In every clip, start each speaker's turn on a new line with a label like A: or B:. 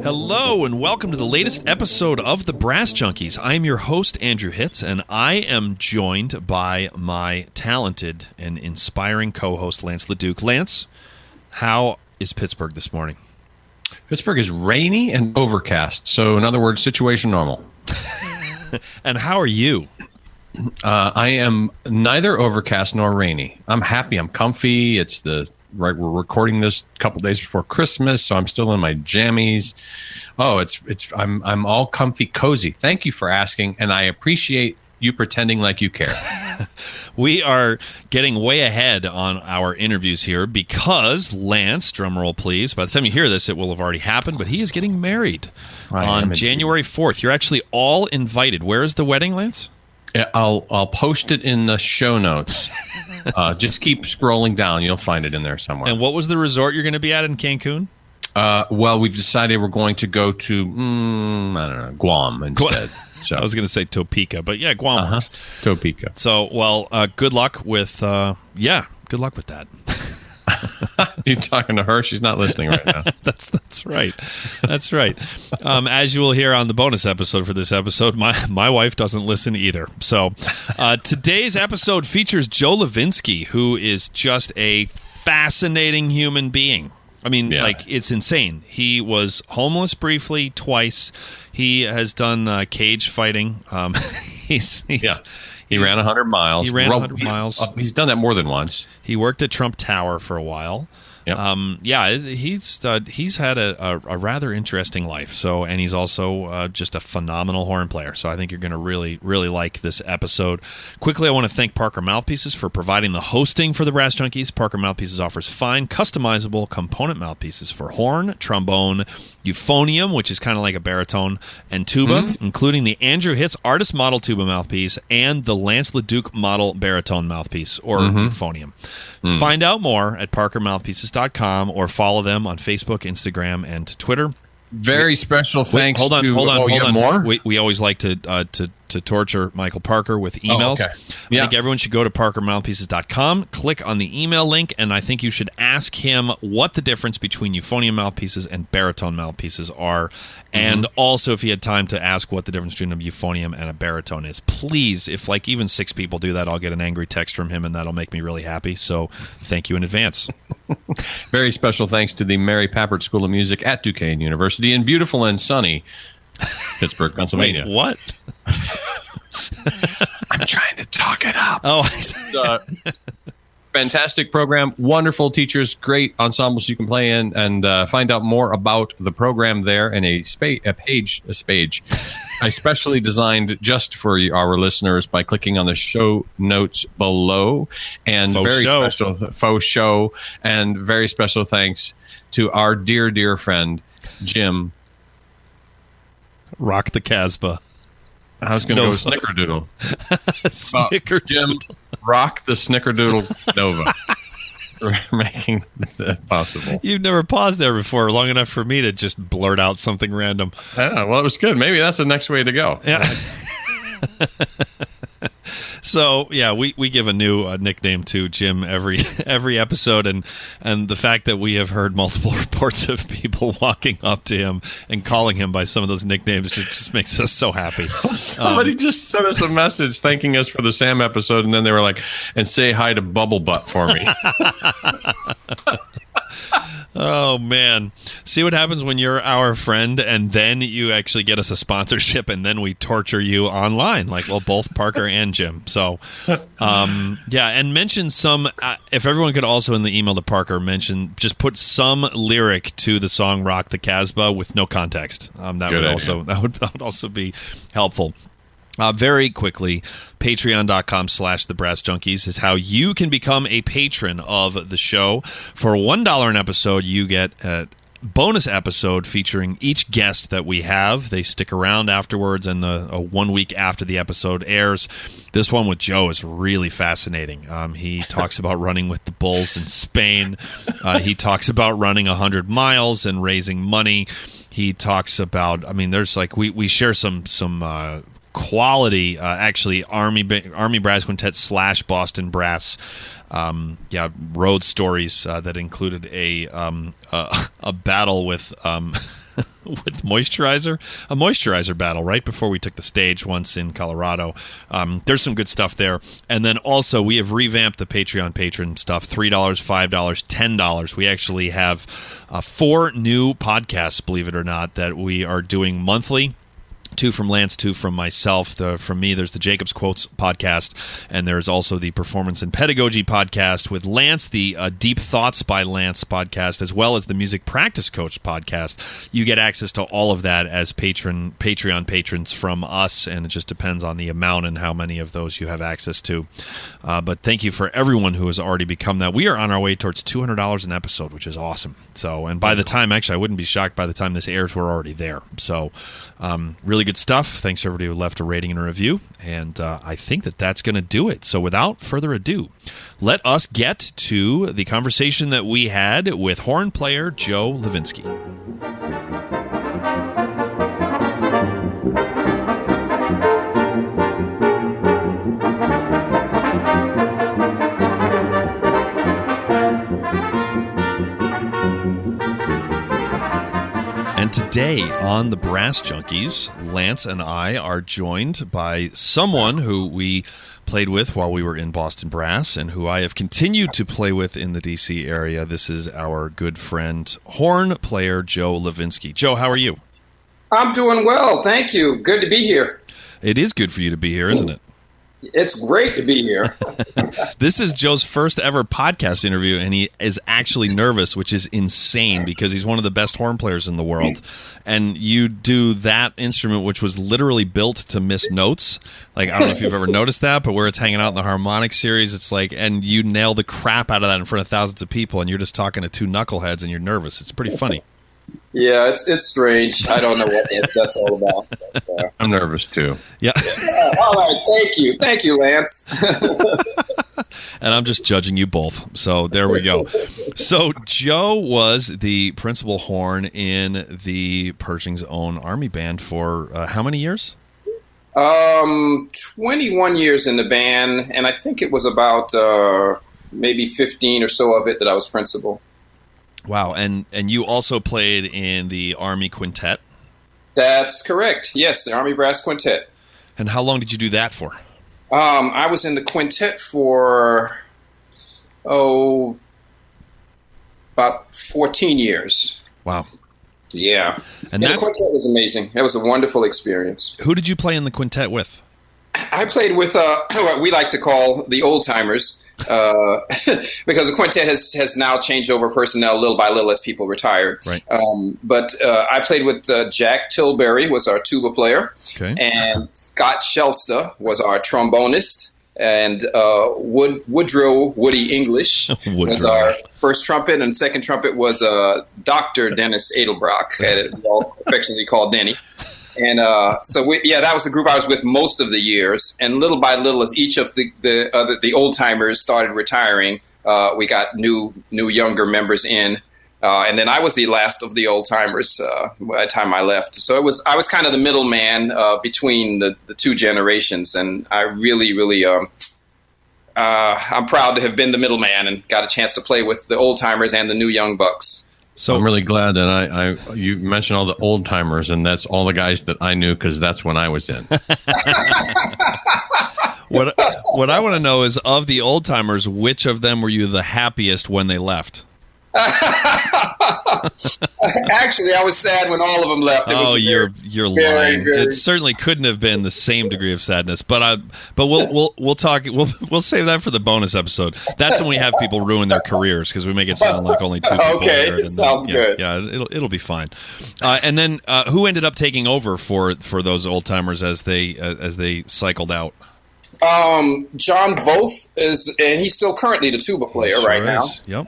A: Hello and welcome to the latest episode of the Brass Junkies. I am your host, Andrew Hitz, and I am joined by my talented and inspiring co-host, Lance LaDuke. Lance, how is Pittsburgh this morning?
B: Pittsburgh is rainy and overcast, so in other words, situation normal.
A: And how are you?
B: I am neither overcast nor rainy. I'm happy. I'm comfy. We're recording this a couple days before Christmas, so I'm still in my jammies. Oh, I'm all comfy, cozy. Thank you for asking, and I appreciate you pretending like you care.
A: We are getting way ahead on our interviews here because Lance, drumroll please, by the time you hear this, it will have already happened, but he is getting married on January 4th. You're actually all invited. Where is the wedding, Lance?
B: I'll post it in the show notes. Just keep scrolling down. You'll find it in there somewhere.
A: And what was the resort you're going to be at in Cancun?
B: Well, we've decided we're going to go to, I don't know, Guam instead. So
A: I was going to say Topeka, but yeah, Guam works.
B: Topeka.
A: So, well, good luck with, good luck with that.
B: You talking to her? She's not listening right now.
A: That's right. That's right. As you will hear on the bonus episode for this episode, my wife doesn't listen either. So today's episode features Joe Lovinsky, who is just a fascinating human being. I mean, it's insane. He was homeless briefly twice. He has done cage fighting.
B: He ran 100 miles.
A: He ran 100 miles.
B: He's done that more than once.
A: He worked at Trump Tower for a while.
B: Yep.
A: He's had a rather interesting life. So, and he's also just a phenomenal horn player. So, I think you're going to really, really like this episode. Quickly, I want to thank Parker Mouthpieces for providing the hosting for the Brass Junkies. Parker Mouthpieces offers fine, customizable component mouthpieces for horn, trombone, euphonium, which is kind of like a baritone, and tuba, including the Andrew Hitz Artist Model Tuba mouthpiece and the Lance LaDuke Model Baritone mouthpiece or euphonium. Find out more at parkermouthpieces.com or follow them on Facebook, Instagram, and Twitter.
B: Very special thanks.
A: Hold on.
B: More?
A: We always like to torture Michael Parker with emails.
B: Okay.
A: I think everyone should go to parkermouthpieces.com, click on the email link, and I think you should ask him what the difference between euphonium mouthpieces and baritone mouthpieces are, and also if he had time to ask what the difference between a euphonium and a baritone is. Please, if like even 6 people do that, I'll get an angry text from him, and that'll make me really happy. So thank you in advance.
B: Very special thanks to the Mary Papert School of Music at Duquesne University in beautiful and sunny Pittsburgh, Pennsylvania.
A: Wait, what?
B: I'm trying to talk it up.
A: Oh,
B: fantastic program, wonderful teachers, great ensembles you can play in, and find out more about the program there in a page I specially designed just for our listeners by clicking on the show notes below. And faux show, and very special thanks to our dear friend Jim.
A: Rock the Casbah.
B: I was going to go with Snickerdoodle.
A: Snickerdoodle.
B: Jim, rock the Snickerdoodle Nova. For making that possible.
A: You've never paused there before long enough for me to just blurt out something random.
B: Yeah, well, it was good. Maybe that's the next way to go.
A: Yeah. So yeah, we give a new nickname to Jim every episode, and the fact that we have heard multiple reports of people walking up to him and calling him by some of those nicknames just makes us so happy.
B: Somebody just sent us a message thanking us for the Sam episode, and then they were like, "And say hi to Bubble Butt for me."
A: Oh, man. See what happens when you're our friend and then you actually get us a sponsorship and then we torture you online, like, well, both Parker and Jim. So, and mention some, if everyone could also in the email to Parker just put some lyric to the song Rock the Casbah with no context. That would also be helpful. Very quickly, patreon.com/thebrassjunkies is how you can become a patron of the show. For $1 an episode, you get a bonus episode featuring each guest that we have. They stick around afterwards, and 1 week after the episode airs. This one with Joe is really fascinating. He talks about running with the Bulls in Spain. He talks about running 100 miles and raising money. He talks about, there's we share some quality, actually, Army Brass Quintet / Boston Brass. Road stories that included a battle with with a moisturizer battle right before we took the stage once in Colorado. There's some good stuff there. And then also we have revamped the Patreon patron stuff, $3, $5, $10. We actually have 4 new podcasts, believe it or not, that we are doing monthly. 2 from Lance, 2 from myself. From me, there's the Jacob's Quotes podcast, and there's also the Performance and Pedagogy podcast with Lance, the Deep Thoughts by Lance podcast, as well as the Music Practice Coach podcast. You get access to all of that as Patreon patrons from us, and it just depends on the amount and how many of those you have access to. But thank you for everyone who has already become that. We are on our way towards $200 an episode, which is awesome. So, and by the time, actually, I wouldn't be shocked by the time this airs, we're already there. So, really good stuff. Thanks to everybody who left a rating and a review. And I think that's going to do it. So without further ado, let us get to the conversation that we had with horn player Joe Lovinsky. And today on the Brass Junkies, Lance and I are joined by someone who we played with while we were in Boston Brass and who I have continued to play with in the D.C. area. This is our good friend, horn player Joe Lovinsky. Joe, how are you?
C: I'm doing well, thank you. Good to be here.
A: It is good for you to be here, isn't it?
C: It's great to be here.
A: This is Joe's first ever podcast interview, and he is actually nervous, which is insane because he's one of the best horn players in the world. And you do that instrument, which was literally built to miss notes. Like, I don't know if you've ever noticed that, but where it's hanging out in the harmonic series, it's like, and you nail the crap out of that in front of thousands of people, and you're just talking to 2 knuckleheads, and you're nervous. It's pretty funny.
C: Yeah, it's strange. I don't know what that's all about. But,
B: I'm nervous too.
A: Yeah.
C: All right, thank you, Lance.
A: And I'm just judging you both. So there we go. So Joe was the principal horn in the Pershing's own Army band for how many years?
C: 21 years in the band, and I think it was about maybe 15 or so of it that I was principal.
A: Wow, and you also played in the Army Quintet?
C: That's correct. Yes, the Army Brass Quintet.
A: And how long did you do that for?
C: I was in the quintet for, about 14 years.
A: Wow.
C: Yeah.
A: And
C: the quintet was amazing. It was a wonderful experience.
A: Who did you play in the quintet with?
C: I played with what we like to call the old-timers. Because the quintet has now changed over personnel little by little as people retired.
A: Right.
C: But I played with Jack Tilbury was our tuba player,
A: okay.
C: And Scott Shelsta was our trombonist, and Woodrow Woody English was our first trumpet, and second trumpet was Dr. Dennis Edelbrock, all affectionately called Denny. And so that was the group I was with most of the years. And little by little, as each of the old timers started retiring, we got new younger members in. And then I was the last of the old timers by the time I left. So I was kind of the middleman between the 2 generations. And I really, I'm proud to have been the middleman and got a chance to play with the old timers and the new young bucks.
B: So I'm really glad that you mentioned all the old timers, and that's all the guys that I knew because that's when I was in.
A: What I want to know is, of the old timers, which of them were you the happiest when they left?
C: Actually, I was sad when all of them left.
A: You're lying. It certainly couldn't have been the same degree of sadness. But we'll talk. We'll save that for the bonus episode. That's when we have people ruin their careers because we make it sound like only 2 people.
C: Okay, sounds good.
A: Yeah, it'll be fine. And then who ended up taking over for those old timers as they cycled out?
C: John Voth and he's still currently the tuba player right now.
A: Yep.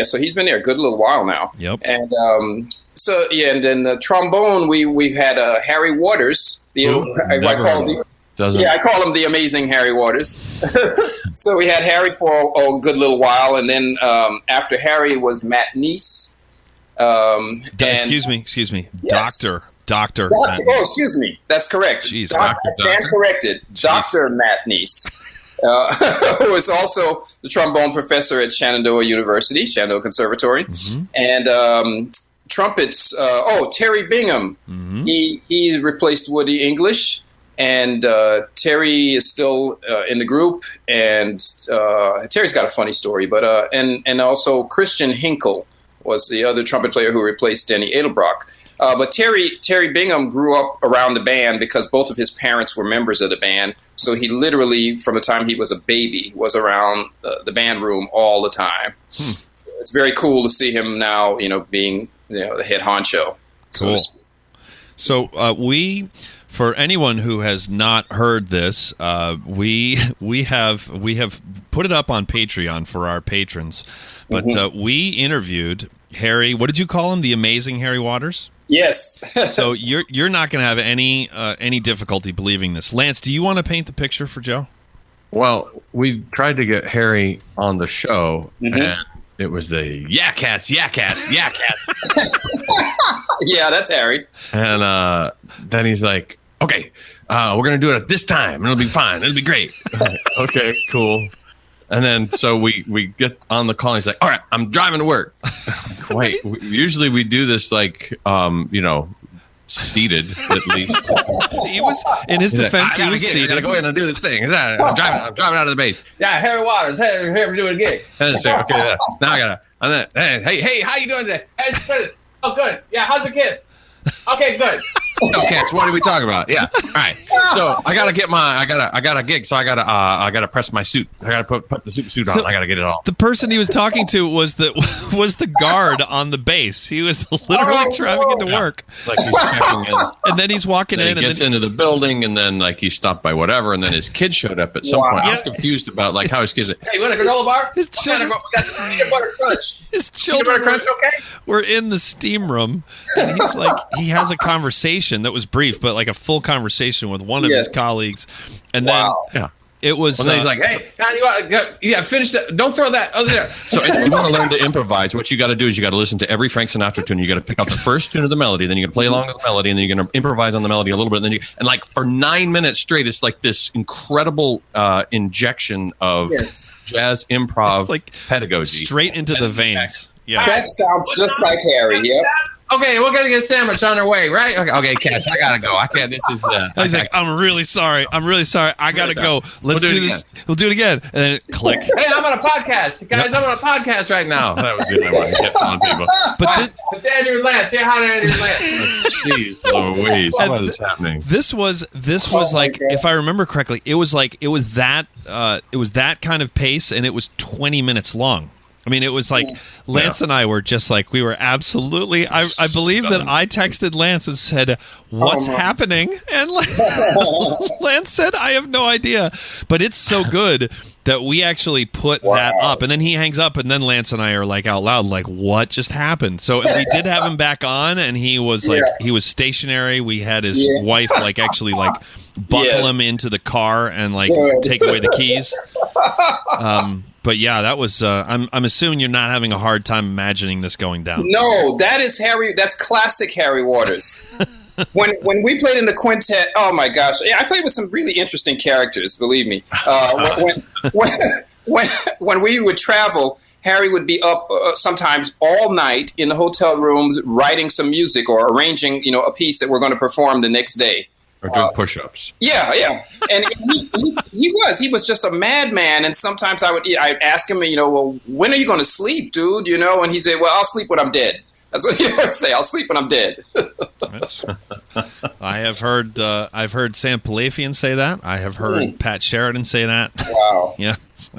C: So he's been there a good little while now.
A: Yep.
C: And and then the trombone we had Harry Waters. I call him the amazing Harry Waters. So we had Harry for a good little while, and then after Harry was Matt Neese.
A: Excuse me,
C: yes.
A: Dr. Dr.
C: Oh, excuse me. That's correct.
A: Jeez,
C: I stand corrected. Dr. Matt Neese, who is also the trombone professor at Shenandoah University, Shenandoah Conservatory. Mm-hmm. And trumpets, Terry Bingham. Mm-hmm. He replaced Woody English. And Terry is still in the group, and Terry's got a funny story. But and also Christian Hinkle was the other trumpet player who replaced Denny Edelbrock. But Terry Bingham grew up around the band because both of his parents were members of the band. So he literally, from the time he was a baby, was around the band room all the time. So it's very cool to see him now, being the head honcho.
A: Cool. So we. For anyone who has not heard this, we have put it up on Patreon for our patrons. But we interviewed Harry. What did you call him? The amazing Harry Waters?
C: Yes.
A: So you're not going to have any difficulty believing this. Lance, do you want to paint the picture for Joe?
B: Well, we tried to get Harry on the show, and it was the yeah cats. Yeah,
C: that's Harry.
B: And then he's like, okay, we're going to do it at this time. It'll be fine. It'll be great. Okay, cool. And then so we get on the call. And he's like, all right, I'm driving to work. Wait, usually we do this seated at least.
A: He was, in his defense, he was seated.
B: I got to go in and do this thing. I'm driving out of the base. Yeah, Harry Waters. Hey, here we're doing a gig. And then say, okay, now I got to. And then, hey, how you doing today? Hey, it's good. Oh, good. Yeah, how's the kids? Okay, good. Okay, so what are we talking about? Yeah. All right. So I gotta get I got a gig, so I gotta press my suit. I gotta put the suit on. So I gotta get it all.
A: The person he was talking to was the guard on the base. He was literally driving into work.
B: Like he's checking in.
A: And then he's walking in
B: and gets into the building, and then he's stopped by whatever, and then his kid showed up at some point. I was confused about how his kids. Hey, you want a granola bar?
A: His children.
B: We got peanut butter crunch.
A: His children were in the steam room, and he's like, he has a conversation that was brief, but like a full conversation with one of his colleagues, and then it was.
B: And then he's like, "Hey, finish that. Don't throw that over there." So, if you want to learn to improvise, what you got to do is you got to listen to every Frank Sinatra tune. You got to pick out the first tune of the melody, then you got to play along with the melody, and then you're going to improvise on the melody a little bit. And then for 9 minutes straight, it's like this incredible injection of jazz improv pedagogy
A: straight into the veins.
C: Yeah, that sounds just like Harry. Yep.
B: Okay, we're gonna get a sandwich on our way, right? Okay, Cash, I gotta go. I can't. This is.
A: He's like, I'm really sorry. I gotta go. Let's do this. We'll do it again. And then click.
B: Hey, I'm on a podcast, guys. I'm on a podcast right now. That was good. I kept telling people.
A: But
B: it's Andrew Lance. Say hi to Andrew Lance. Jeez Louise, what is happening?
A: This was like, if I remember correctly, it was that kind of pace, and it was 20 minutes long. I mean, it was like Lance and I were just like, we were absolutely. I believe that I texted Lance and said, "What's happening?" And Lance said, "I have no idea." But it's so good that we actually put that up, and then he hangs up, and then Lance and I are like out loud, like, "What just happened?" So we did have him back on, and he was like, he was stationary. We had his wife actually buckle him into the car and take away the keys. But yeah, that was. I'm assuming you're not having a hard time imagining this going down.
C: No, that is Harry. That's classic Harry Waters. When we played in the quintet, oh my gosh, I played with some really interesting characters. Believe me. When we would travel, Harry would be up sometimes all night in the hotel rooms writing some music or arranging, a piece that we're going to perform the next day.
B: Or doing push-ups.
C: Yeah. And he was just a madman. And sometimes I'd ask him, well, when are you going to sleep, dude? And he said, well, I'll sleep when I'm dead. That's what he would say. I'll sleep when I'm dead.
A: I've heard Sam Palafian say that. I have heard Pat Sheridan say that.
C: Wow.
A: Yeah. It's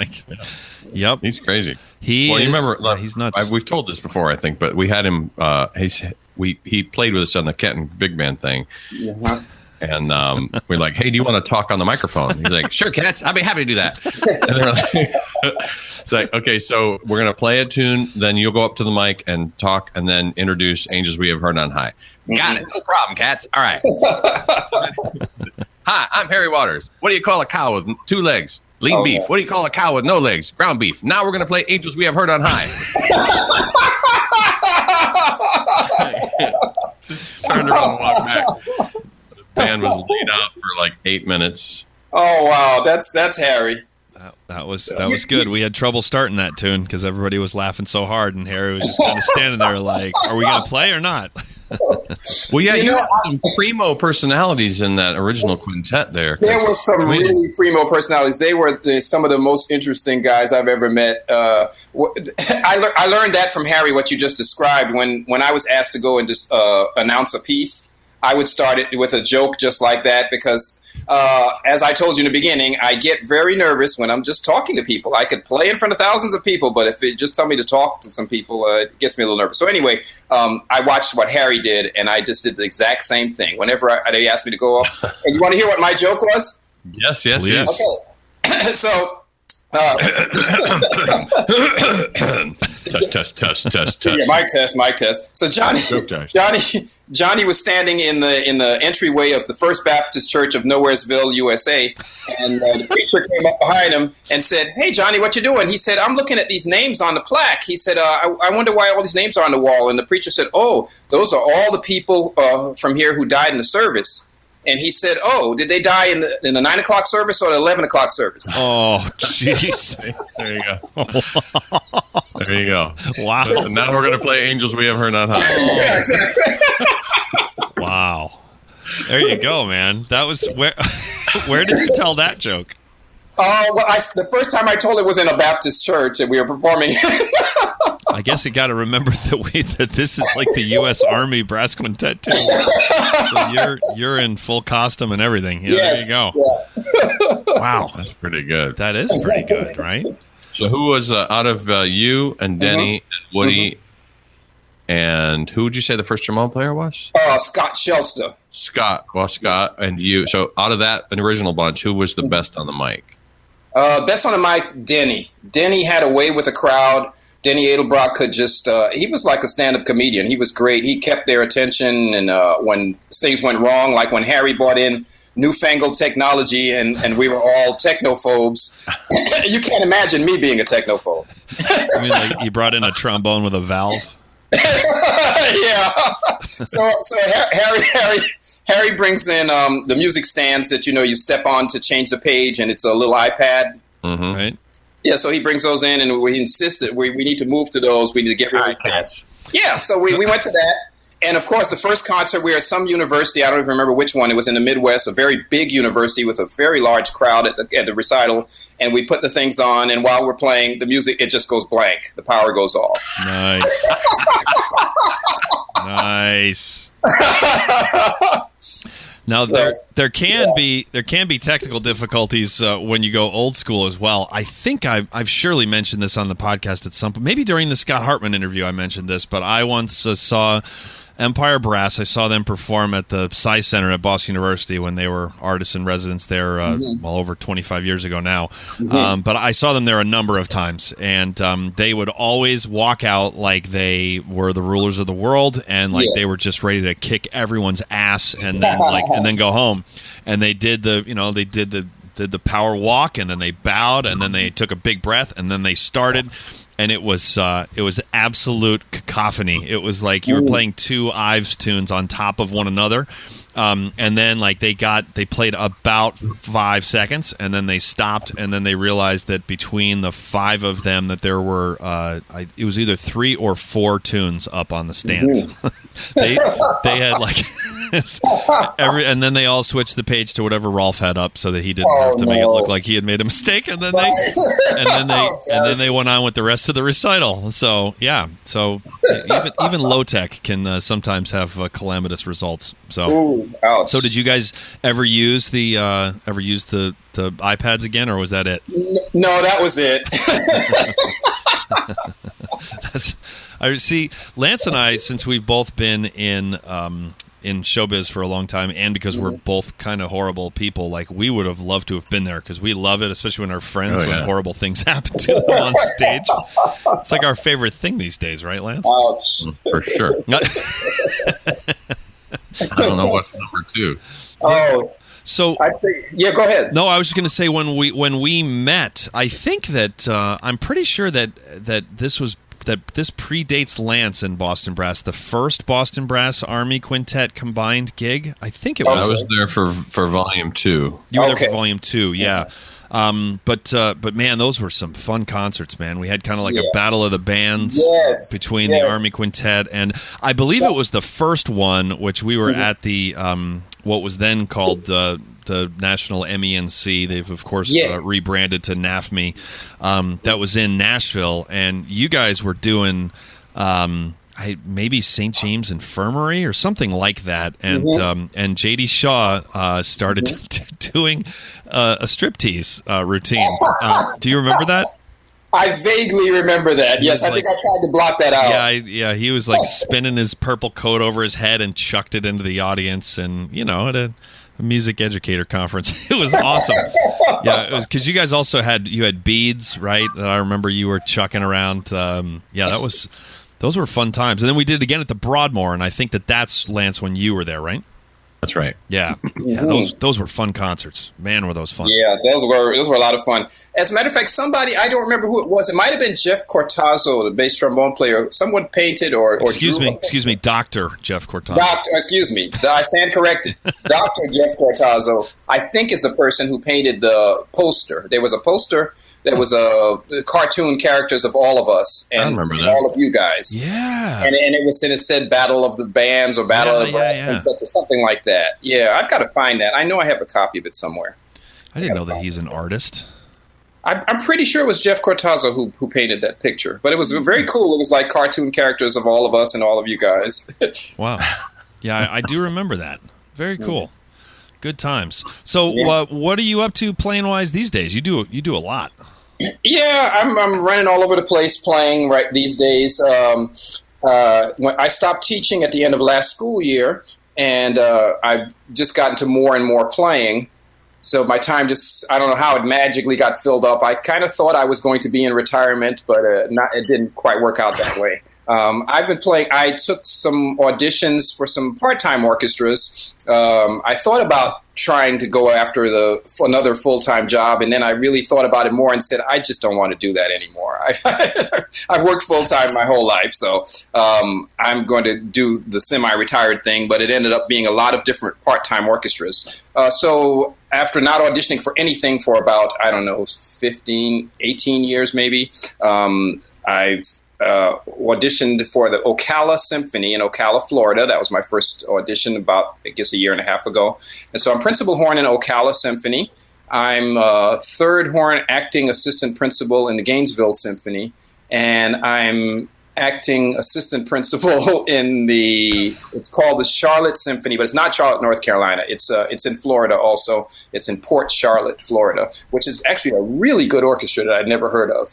A: yep.
B: He's crazy.
A: You
B: remember,
A: he's nuts.
B: We've told this before, I think, but we had him, he played with us on the Kenton Big Band thing.
C: Yeah.
B: And we're like, hey, do you want to talk on the microphone? He's like, sure, Cats. I'd be happy to do that. And they're like, it's like, okay, so we're going to play a tune. Then you'll go up to the mic and talk and then introduce Angels We Have Heard on High. Got it. No problem, Cats. All right. Hi, I'm Harry Waters. What do you call a cow with 2 legs? Lean beef. What do you call a cow with no legs? Ground beef. Now we're going to play Angels We Have Heard on High. Just turned around and walked back. The band was laid out for like 8 minutes.
C: Oh wow, that's Harry.
A: That was good. We had trouble starting that tune because everybody was laughing so hard, and Harry was just kind of standing there like, "Are we going to play or not?"
B: Well, yeah, you had some primo personalities in that original quintet there.
C: There were some really primo personalities. They were some of the most interesting guys I've ever met. I learned that from Harry, what you just described. When I was asked to go and just announce a piece, I would start it with a joke just like that because, as I told you in the beginning, I get very nervous when I'm just talking to people. I could play in front of thousands of people, but if it just tell me to talk to some people, it gets me a little nervous. So anyway, I watched what Harry did, and I just did the exact same thing. Whenever they asked me to go up, and you want to hear what my joke was?
B: Yes.
C: Okay. So...
B: test.
C: Yeah, mic test. So Johnny was standing in the entryway of the First Baptist Church of Nowheresville, USA, and the preacher came up behind him and said, "Hey, Johnny, what you doing?" He said, "I'm looking at these names on the plaque." He said, I wonder why all these names are on the wall." And the preacher said, "Oh, those are all the people from here who died in the service." And he said, "Oh, did they die in the 9 o'clock service or the 11 o'clock service?"
A: Oh, jeez.
B: There you go. There you go.
A: Wow.
B: So now we're going to play Angels We Have Heard on High.
C: Yeah, exactly.
A: Wow. There you go, man. That was where did you tell that joke?
C: Well, the first time I told it was in a Baptist church and we were performing.
A: I guess you got to remember that this is like the U.S. Army brass quintet too. So you're in full costume and everything. Yeah,
C: yes,
A: there you go.
C: Yeah.
A: Wow,
B: that's pretty good.
A: That is pretty good, right?
B: So who was out of you and Denny and Woody, and who would you say the first trombone player was?
C: Scott Shelster.
B: Scott and you. So out of that original bunch, who was the best on the mic?
C: Best on the mic, Denny. Denny had a way with the crowd. Denny Edelbrock could just, he was like a stand-up comedian. He was great. He kept their attention, and when things went wrong, like when Harry brought in newfangled technology and we were all technophobes, you can't imagine me being a technophobe.
A: I mean, like he brought in a trombone with a valve?
C: Yeah. So Harry brings in the music stands that you step on to change the page, and it's a little iPad.
B: Mm-hmm.
A: Right.
C: Yeah, so he brings those in, and we insist that we need to move to those. We need to get rid of that. Yeah, so we went to that. And, of course, the first concert, we were at some university. I don't even remember which one. It was in the Midwest, a very big university with a very large crowd at the recital. And we put the things on, and while we're playing the music, it just goes blank. The power goes off.
A: Nice. Nice. Now there can be technical difficulties when you go old school as well. I think I've surely mentioned this on the podcast at some point. Maybe during the Scott Hartman interview I mentioned this, but I once saw Empire Brass. I saw them perform at the Sci Center at Boston University when they were artists in residence there, over 25 years ago now.
C: Mm-hmm.
A: But I saw them there a number of times, and they would always walk out like they were the rulers of the world, and like they were just ready to kick everyone's ass, and then go home. And they did the power walk, and then they bowed, and then they took a big breath, and then they started. And it was absolute cacophony. It was like you were playing two Ives tunes on top of one another, and then like they played about 5 seconds, and then they stopped, and then they realized that between the 5 of them that there were it was either 3 or 4 tunes up on the stand. they had like and then they all switched the page to whatever Rolf had up so that he didn't have to make it look like he had made a mistake, and then they went on with the rest of the recital. So even low tech can sometimes have calamitous results. So so did you guys ever use the iPads again, or was that it?
C: No, that was it.
A: I see. Lance and I, since we've both been in showbiz for a long time, and because we're both kind of horrible people, like we would have loved to have been there because we love it, especially when our friends when horrible things happen to them on stage. It's like our favorite thing these days, right, Lance?
B: For sure. I don't know what's number 2.
A: So
C: I think, go ahead.
A: No, I was just going to say when we met, I think that I'm pretty sure that this was that this predates Lance in Boston Brass. The first Boston Brass Army Quintet combined gig, I think it was.
B: I was there for Volume 2.
A: You were there for Volume 2, yeah. But man, those were some fun concerts, man. We had kind of like a battle of the bands between the Army Quintet, and I believe it was the first one, which we were at the what was then called the National MENC. They've of course rebranded to NAFME. That was in Nashville, and you guys were doing maybe St. James Infirmary or something like that, and J.D. Shaw started doing a striptease routine. Do you remember that?
C: I vaguely remember that. Yes, I think I tried to block that out.
A: Yeah, he was like spinning his purple coat over his head and chucked it into the audience, and at a music educator conference. It was awesome. Yeah, it was because you guys also had beads, right? That I remember you were chucking around. Those were fun times. And then we did it again at the Broadmoor, and I think that's, Lance, when you were there, right?
B: That's right.
A: Yeah. Those were fun concerts. Man, were those fun.
C: Yeah, those were a lot of fun. As a matter of fact, somebody, I don't remember who it was. It might have been Jeff Cortazzo, the bass trombone player. Someone painted or
A: Excuse me, Dr. Jeff Cortazzo.
C: Excuse me. I stand corrected. Dr. Jeff Cortazzo, I think, is the person who painted the poster. There was a poster that was cartoon characters of all of us and all of you guys.
A: Yeah.
C: And it said Battle of the Bands or Battle of the Brass Quintets or something like that. Yeah, I've got to find that. I know I have a copy of it somewhere.
A: I didn't know that he's an artist.
C: I'm pretty sure it was Jeff Cortazzo who painted that picture. But it was very cool. It was like cartoon characters of all of us and all of you guys.
A: Wow. Yeah, I do remember that. Very cool. Good times. So what are you up to playing-wise these days? You do a lot.
C: Yeah, I'm running all over the place playing right these days. When I stopped teaching at the end of last school year, and I've just gotten to more and more playing. So my time I don't know how it magically got filled up. I kind of thought I was going to be in retirement, but it didn't quite work out that way. I've been playing. I took some auditions for some part-time orchestras. I thought about trying to go after another full-time job, and then I really thought about it more and said, I just don't want to do that anymore. I've worked full-time my whole life, so I'm going to do the semi-retired thing, but it ended up being a lot of different part-time orchestras. So after not auditioning for anything for about, 18 years maybe, I've auditioned for the Ocala Symphony in Ocala, Florida. That was my first audition about, I guess, a year and a half ago. And so I'm principal horn in Ocala Symphony. I'm third horn acting assistant principal in the Gainesville Symphony. And I'm acting assistant principal in it's called the Charlotte Symphony, but it's not Charlotte, North Carolina. It's in Florida also. It's in Port Charlotte, Florida, which is actually a really good orchestra that I'd never heard of.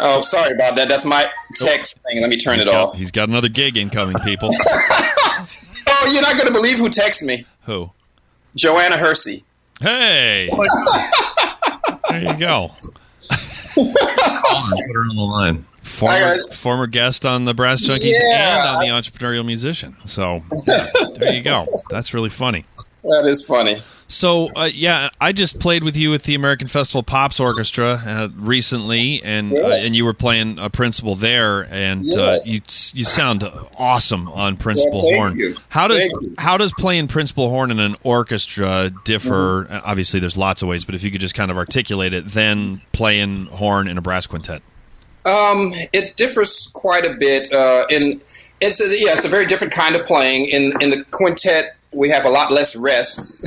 C: Oh, sorry about that. That's my text thing. Let me turn it off.
A: He's got another gig incoming, people.
C: Oh, you're not going to believe who texted me.
A: Who?
C: Joanna Hersey.
A: Hey. There you go.
B: Put her on the line.
A: Former guest on the Brass Junkies and on the Entrepreneurial Musician. So there you go. That's really funny.
C: That is funny.
A: So, I just played with you at the American Festival Pops Orchestra recently, and you were playing a principal there, and you sound awesome on principal horn.
C: You.
A: How does playing principal horn in an orchestra differ? Mm-hmm. Obviously, there's lots of ways, but if you could just kind of articulate it, than playing horn in a brass quintet.
C: It differs quite a bit. It's a very different kind of playing. In the quintet, we have a lot less rests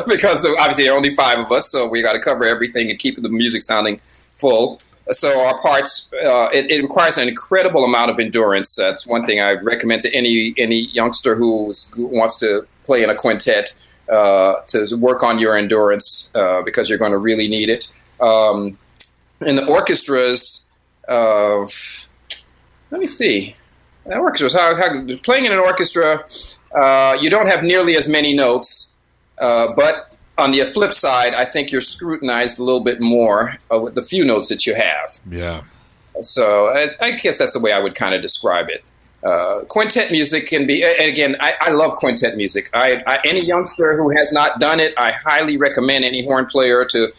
C: because obviously there are only 5 of us, so we got to cover everything and keep the music sounding full. So our parts, it requires an incredible amount of endurance. That's one thing I recommend to any youngster who wants to play in a quintet, to work on your endurance because you're going to really need it. In the orchestras, let me see. Orchestras, playing in an orchestra, you don't have nearly as many notes, but on the flip side, I think you're scrutinized a little bit more with the few notes that you have.
A: Yeah.
C: So I guess that's the way I would kind of describe it. Quintet music can be, and again, I love quintet music. Any youngster who has not done it, I highly recommend any horn player to,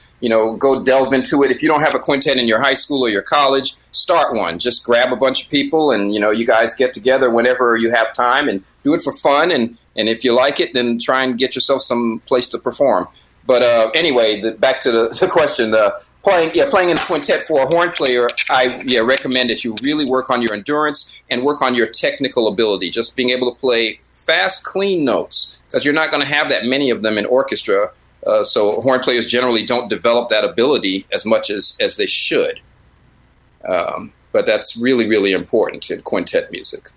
C: go delve into it. If you don't have a quintet in your high school or your college, start one. Just grab a bunch of people and, you guys get together whenever you have time and do it for fun. And if you like it, then try and get yourself some place to perform. But anyway, back to the question, playing in quintet for a horn player, I recommend that you really work on your endurance and work on your technical ability, just being able to play fast, clean notes, because you're not going to have that many of them in orchestra. So horn players generally don't develop that ability as much as they should. But that's really, really important in quintet music.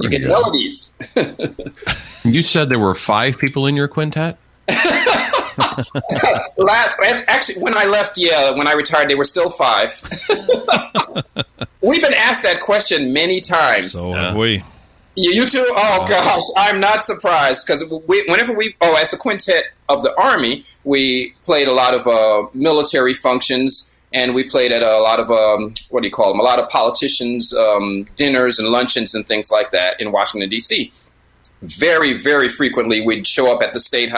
C: You get melodies.
B: You said there were 5 people in your quintet?
C: Actually, when I left, when I retired, they were still 5. We've been asked that question many times.
A: So have we.
C: You too? Oh, gosh. I'm not surprised, because as the quintet of the Army, we played a lot of military functions, and we played at a lot of, a lot of politicians' dinners and luncheons and things like that in Washington, D.C. Very, very frequently, we'd show up at the State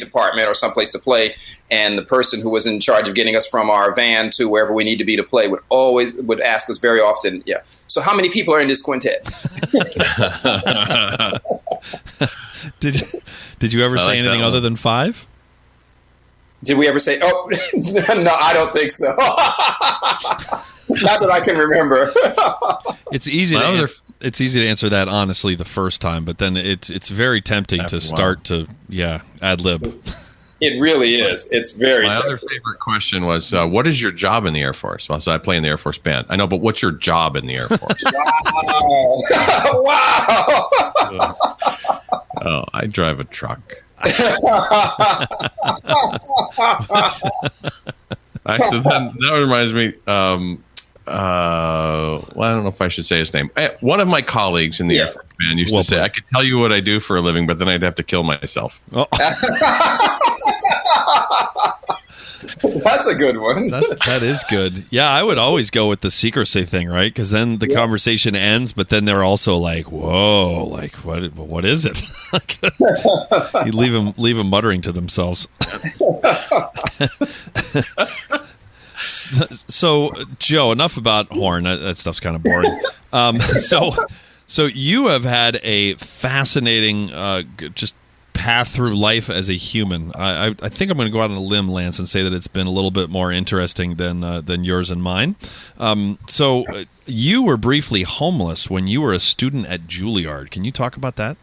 C: Department or someplace to play, and the person who was in charge of getting us from our van to wherever we need to be to play would ask us very often, so how many people are in this quintet?
A: Did you ever say anything other than 5?
C: Did we ever say, no, I don't think so. Not that I can remember.
A: It's easy to answer that honestly the first time, but then it's very tempting to start to ad lib.
C: It really is. It's very tempting.
B: My other favorite question was, what is your job in the Air Force? Well, so I play in the Air Force band. I know, but what's your job in the Air Force?
C: Wow.
B: Oh, I drive a truck. Actually, that reminds me. I don't know if I should say his name. One of my colleagues in the Air Force band used to say, I could tell you what I do for a living, but then I'd have to kill myself.
A: Oh.
C: That's a good one.
A: That is good. Yeah, I would always go with the secrecy thing, right? Because then the conversation ends, but then they're also like, "Whoa, like what is it?" You leave them muttering to themselves. So, Joe, enough about horn. That stuff's kind of boring. So you have had a fascinating just path through life as a human. I think I'm going to go out on a limb, Lance, and say that it's been a little bit more interesting than yours and mine. So you were briefly homeless when you were a student at Juilliard. Can you talk about that?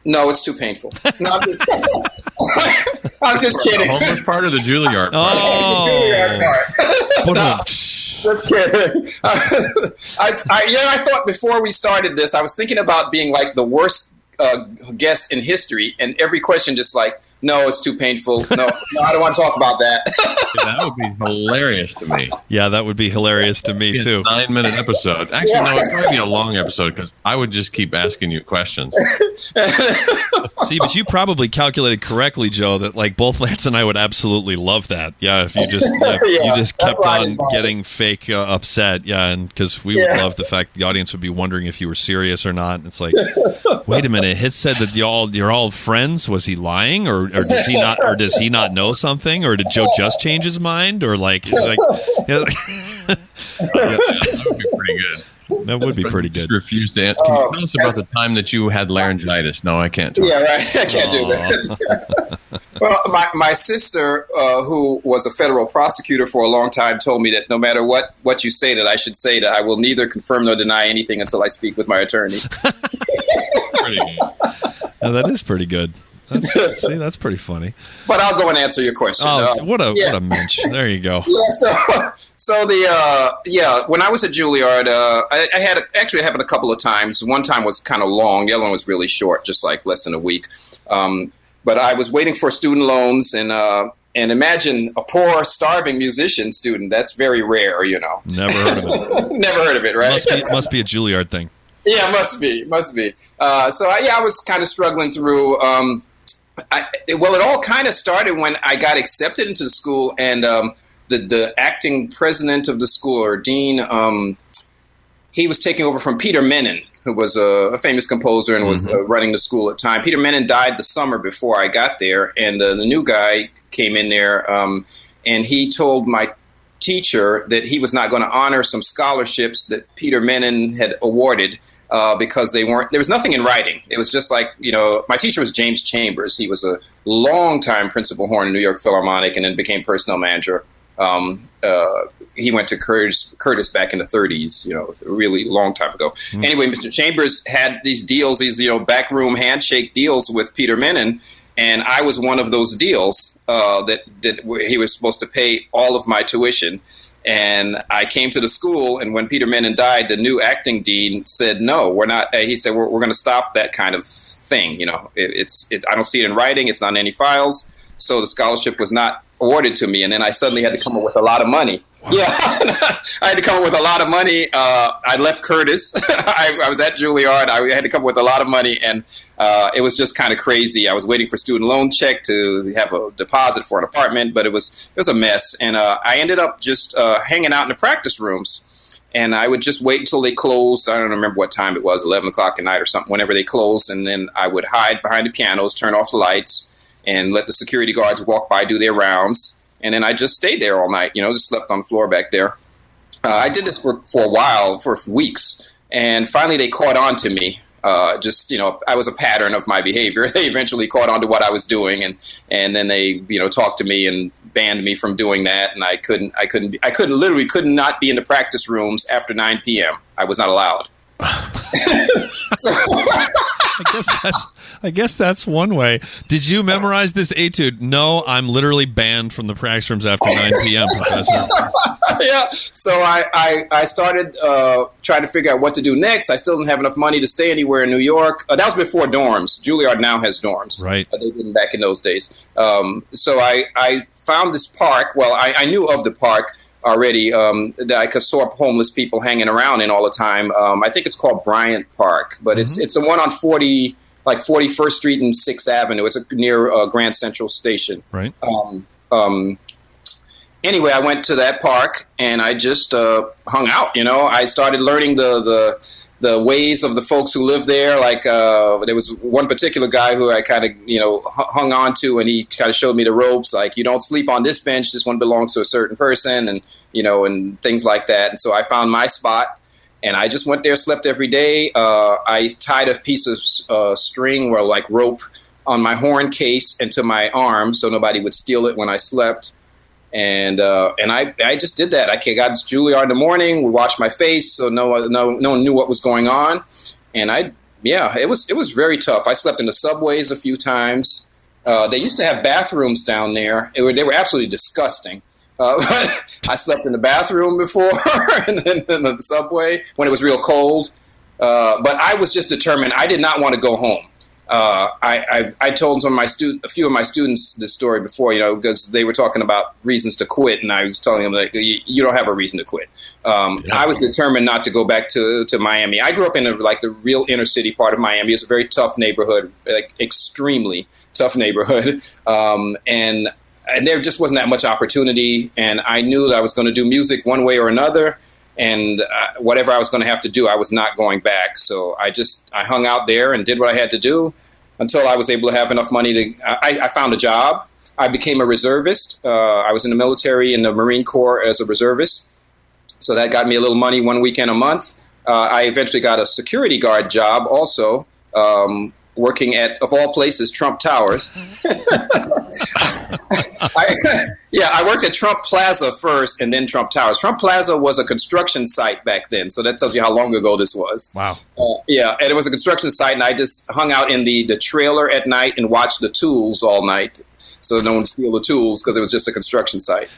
C: No, it's too painful. No, I'm just kidding.
B: The homeless part of the Juilliard part?
C: The Juilliard part. No, just kidding. I thought before we started this, I was thinking about being like the worst guest in history, and every question just like, no, it's too painful. No, I don't want to talk about that.
B: That would be hilarious to me.
A: Yeah, that would be hilarious to me too.
B: 9-minute episode. Actually, no, it'd probably be a long episode because I would just keep asking you questions.
A: See, but you probably calculated correctly, Joe, that like both Lance and I would absolutely love that. Yeah, if you just kept on getting fake upset. Yeah, and because we would love the fact the audience would be wondering if you were serious or not. And it's like, wait a minute, Hitz said that you're all friends. Was he lying, or does he not, or does he not know something, or did Joe just change his mind, or like, it's like
B: that would be pretty good.
A: That would be pretty good.
B: Refuse to answer. Can you tell us about the time that you had laryngitis? No, I can't.
C: Yeah, right. I can't do that. Well, my sister, who was a federal prosecutor for a long time, told me that no matter what you say, that I should say that I will neither confirm nor deny anything until I speak with my attorney.
B: Pretty good.
A: Now, that is pretty good. That's pretty funny.
C: But I'll go and answer your question.
A: What a mensch. There you go.
C: So when I was at Juilliard, I had actually it happened a couple of times. One time was kind of long. The other one was really short, just like less than a week. But I was waiting for student loans, and imagine a poor, starving musician student. That's very rare, you know.
A: Never heard of it.
C: Never heard of it, right?
A: Must be a Juilliard thing. Yeah,
C: must be. I was kind of struggling through. It all kind of started when I got accepted into the school, and the acting president of the school, or dean, he was taking over from Peter Menon, who was a famous composer and was running the school at the time. Peter Menon died the summer before I got there, and the new guy came in there, and he told my teacher that he was not going to honor some scholarships that Peter Menon had awarded because there was nothing in writing. It was just like, my teacher was James Chambers. He was a longtime principal horn in New York Philharmonic and then became personnel manager. He went to Curtis back in the 30s, a really long time ago. Anyway, Mr. Chambers had these deals, these, backroom handshake deals with Peter Menon. And I was one of those deals that he was supposed to pay all of my tuition. And I came to the school, and when Peter Menon died, the new acting dean said, "No, we're not." He said, "We're going to stop that kind of thing. I don't see it in writing. It's not in any files." So the scholarship was not awarded to me, and then I suddenly had to come up with a lot of money. Wow. Yeah, I had to come up with a lot of money. I left Curtis. I was at Juilliard. I had to come up with a lot of money, and it was just kind of crazy. I was waiting for student loan check to have a deposit for an apartment, but it was a mess. And I ended up just hanging out in the practice rooms. And I would just wait until they closed. I don't remember what time it was, 11 o'clock at night or something, whenever they closed. And then I would hide behind the pianos, turn off the lights, and let the security guards walk by, do their rounds. And then I just stayed there all night, just slept on the floor back there. I did this for a while, for weeks. And finally they caught on to me. I was a pattern of my behavior. They eventually caught on to what I was doing. And then they, talked to me and banned me from doing that. And I literally could not be in the practice rooms after 9 p.m. I was not allowed. So
A: I guess that's one way. Did you memorize this etude? No, I'm literally banned from the practice rooms after 9 p.m., Professor.
C: Yeah. So I started trying to figure out what to do next. I still didn't have enough money to stay anywhere in New York. That was before dorms. Juilliard now has dorms.
A: Right.
C: They didn't back in those days. So I found this park. Well, I knew of the park already that I saw homeless people hanging around in all the time. I think it's called Bryant Park, but it's the one on 41st Street and 6th Avenue. It's near Grand Central Station.
A: Right.
C: Anyway, I went to that park and I just hung out. I started learning the ways of the folks who live there. Like there was one particular guy who I kind of hung on to, and he kind of showed me the ropes. Like, you don't sleep on this bench. This one belongs to a certain person, and and things like that. And so I found my spot, and I just went there, slept every day. I tied a piece of string or like rope on my horn case and to my arm so nobody would steal it when I slept. And I just did that. I got to Juilliard in the morning. We washed my face, so no one knew what was going on. And it was very tough. I slept in the subways a few times. They used to have bathrooms down there. They were absolutely disgusting. But I slept in the bathroom before, and then in the subway when it was real cold. But I was just determined. I did not want to go home. I told a few of my students this story before, because they were talking about reasons to quit, and I was telling them that you don't have a reason to quit. I was determined not to go back to Miami. I grew up in the real inner city part of Miami. It's a very tough neighborhood, like extremely tough neighborhood, and there just wasn't that much opportunity. And I knew that I was going to do music one way or another. And whatever I was going to have to do, I was not going back. So I hung out there and did what I had to do until I was able to have enough money to. I found a job. I became a reservist. I was in the military, in the Marine Corps as a reservist. So that got me a little money one weekend a month. I eventually got a security guard job also, working at, of all places, Trump Towers. I worked at Trump Plaza first and then Trump Towers. Trump Plaza was a construction site back then, so that tells you how long ago this was.
A: Wow.
C: And it was a construction site, and I just hung out in the trailer at night and watched the tools all night so no one would steal the tools because it was just a construction site.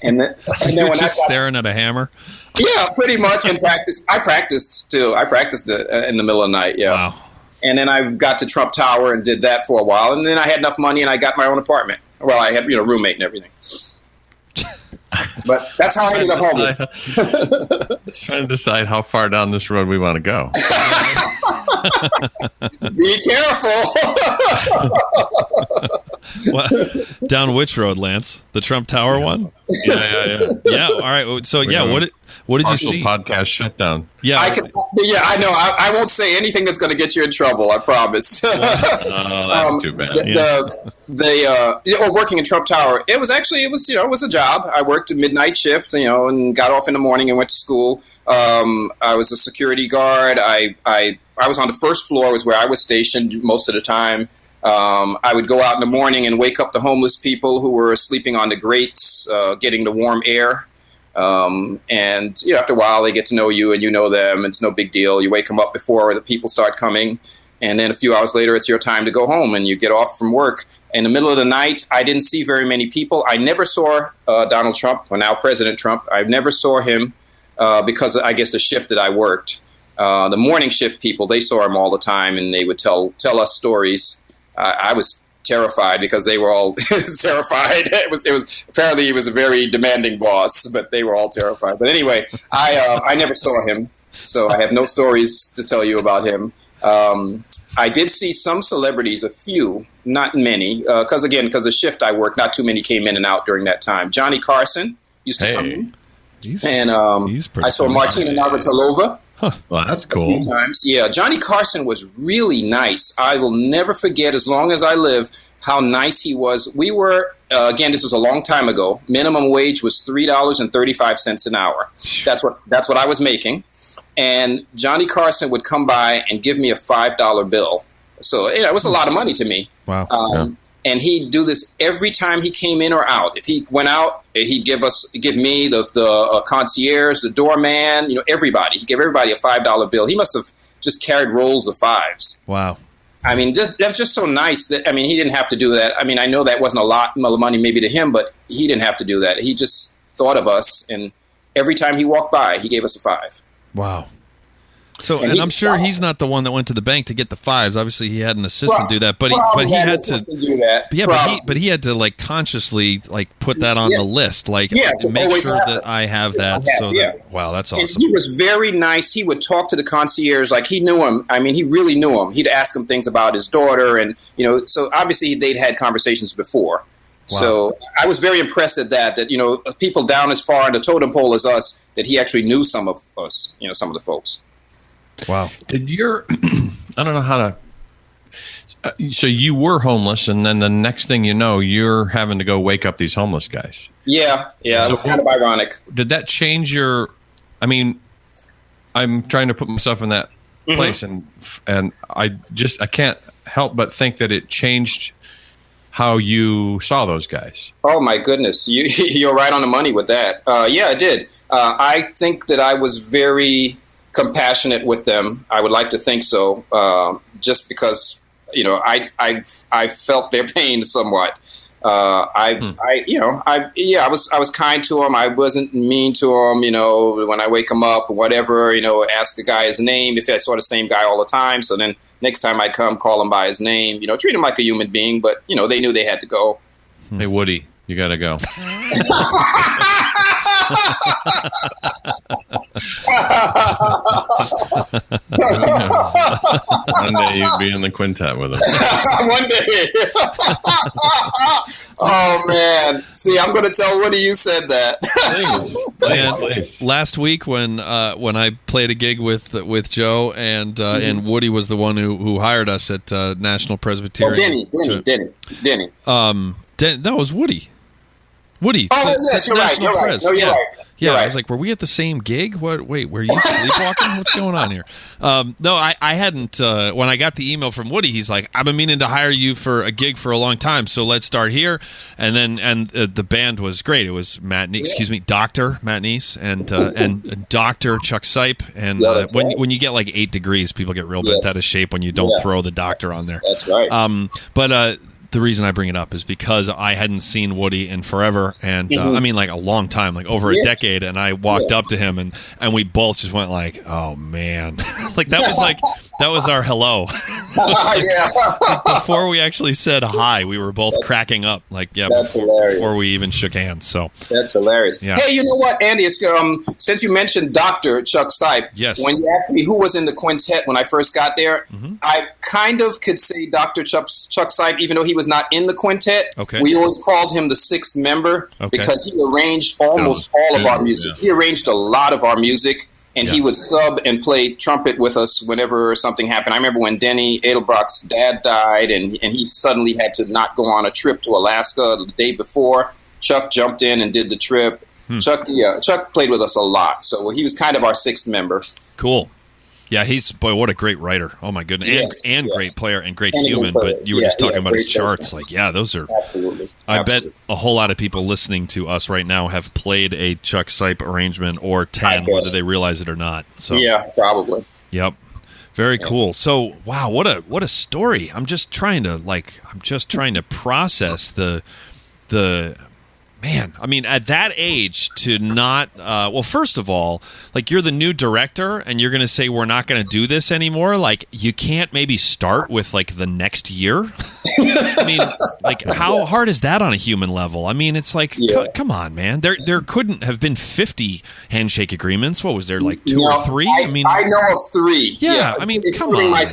C: And then
A: when just staring at a hammer?
C: Yeah, pretty much. In practice, I practiced, too. I practiced in the middle of the night, yeah.
A: Wow.
C: And then I got to Trump Tower and did that for a while. And then I had enough money and I got my own apartment. Well, I had, roommate and everything. But that's how I ended up homeless.
B: Trying to decide how far down this road we want to go.
C: Be careful.
A: Down which road, Lance? The Trump Tower one? Yeah. All right. So what did you see?
B: Podcast shutdown.
A: Yeah.
C: I know. I won't say anything that's going to get you in trouble. I promise.
B: That's too bad.
C: Working in Trump Tower. It was a job. I worked a midnight shift, and got off in the morning and went to school. I was a security guard. I was on the first floor, was where I was stationed most of the time. I would go out in the morning and wake up the homeless people who were sleeping on the grates, getting the warm air. And after a while, they get to know you and you know them. It's no big deal. You wake them up before the people start coming. And then a few hours later, it's your time to go home and you get off from work. In the middle of the night, I didn't see very many people. I never saw Donald Trump, or now President Trump. I never saw him because I guess the shift that I worked. The morning shift people, they saw him all the time and they would tell us stories. I was terrified because they were all terrified. It was apparently he was a very demanding boss, but they were all terrified. But anyway, I never saw him, so I have no stories to tell you about him. I did see some celebrities, a few, not many, because the shift I worked, not too many came in and out during that time. Johnny Carson used to come in, and I saw Martina Navratilova.
B: Huh. Well, that's cool.
C: A few times. Yeah, Johnny Carson was really nice. I will never forget, as long as I live, how nice he was. We were, again, this was a long time ago. Minimum wage was $3.35 an hour. That's what I was making. And Johnny Carson would come by and give me a $5 bill. So it was a lot of money to me.
A: Wow.
C: And he'd do this every time he came in or out. If he went out, he'd give me the concierge, the doorman, everybody. He gave everybody a $5 bill. He must have just carried rolls of fives.
A: Wow.
C: I mean, that was just so nice that, he didn't have to do that. I mean, I know that wasn't a lot of money maybe to him, but he didn't have to do that. He just thought of us, and every time he walked by, he gave us a $5.
A: Wow. So, and I'm sure he's not the one that went to the bank to get the $5s. Obviously, he had an assistant do that, but he had to
C: do that.
A: Yeah, but he had to consciously put that on the list, make sure that I have that. Wow, that's awesome.
C: And he was very nice. He would talk to the concierge like he knew him. I mean, he really knew him. He'd ask him things about his daughter, and so obviously they'd had conversations before. Wow. So I was very impressed at that people down as far in the totem pole as us, that he actually knew some of us, some of the folks.
A: Wow.
B: I don't know how to, so you were homeless, and then the next thing you know, you're having to go wake up these homeless guys.
C: Yeah, so it was kind of ironic.
B: Did that change I'm trying to put myself in that place, and I can't help but think that it changed how you saw those guys.
C: Oh my goodness, you're right on the money with that. Yeah, it did. I think that I was very compassionate with them. I would like to think so, just because I felt their pain somewhat. I was kind to them. I wasn't mean to them. When I wake them up or whatever, ask the guy his name if I saw the same guy all the time. So then next time I'd come, call him by his name. Treat him like a human being. But they knew they had to go.
B: Hey, Woody, you got to go. One day you'd be in the quintet with him.
C: One day. Oh man! See, I'm going to tell Woody you said that.
B: Please.
A: Last week when I played a gig with Joe and Woody was the one who hired us at National Presbyterian.
C: Denny.
A: That was Woody. Woody.
C: Oh, yes, you're right. You're right. No, you're right.
A: Yeah, I was like, were we at the same gig? Wait, were you sleepwalking? What's going on here? No, I hadn't. When I got the email from Woody, he's like, I've been meaning to hire you for a gig for a long time, so let's start here. And the band was great. It was Dr. Matt Neese and Dr. Chuck Sipe. And when you get 8 degrees, people get real bent out of shape when you don't throw the doctor on there.
C: That's right.
A: But the reason I bring it up is because I hadn't seen Woody in forever, and a long time, over a decade. And I walked up to him, and we both just went oh man, that was That was our hello.
C: Yeah.
A: Before we actually said hi, we were both cracking up. Like, yeah, before we even shook hands. So
C: that's hilarious.
A: Yeah.
C: Hey, you know what, Andy? It's, since you mentioned Dr. Chuck Sipe,
A: yes.
C: When you asked me who was in the quintet when I first got there, I kind of could say Dr. Chuck Sipe, even though he was not in the quintet.
A: Okay.
C: We always called him the sixth member because he arranged almost all of our music. Yeah. He arranged a lot of our music. And he would sub and play trumpet with us whenever something happened. I remember when Denny Edelbrock's dad died, and he suddenly had to not go on a trip to Alaska the day before. Chuck jumped in and did the trip. Chuck played with us a lot, so he was kind of our sixth member.
A: Cool. Yeah, what a great writer. Oh, my goodness. And great player and great human. But you were just talking about his charts. Like, yeah, those are.
C: Absolutely.
A: I bet a whole lot of people listening to us right now have played a Chuck Sipe arrangement or 10, whether they realize it or not. So
C: yeah, probably.
A: Yep. Very cool. So, wow, what a story. I'm just trying to process the man, I mean, at that age to not, well, first of all, like, you're the new director and you're going to say we're not going to do this anymore. Like, you can't maybe start with, like, the next year. I mean, like, how hard is that on a human level? I mean, it's like, come on, man. There couldn't have been 50 handshake agreements. What was there, like 2 or 3?
C: I know of 3.
A: Yeah, I mean, come on.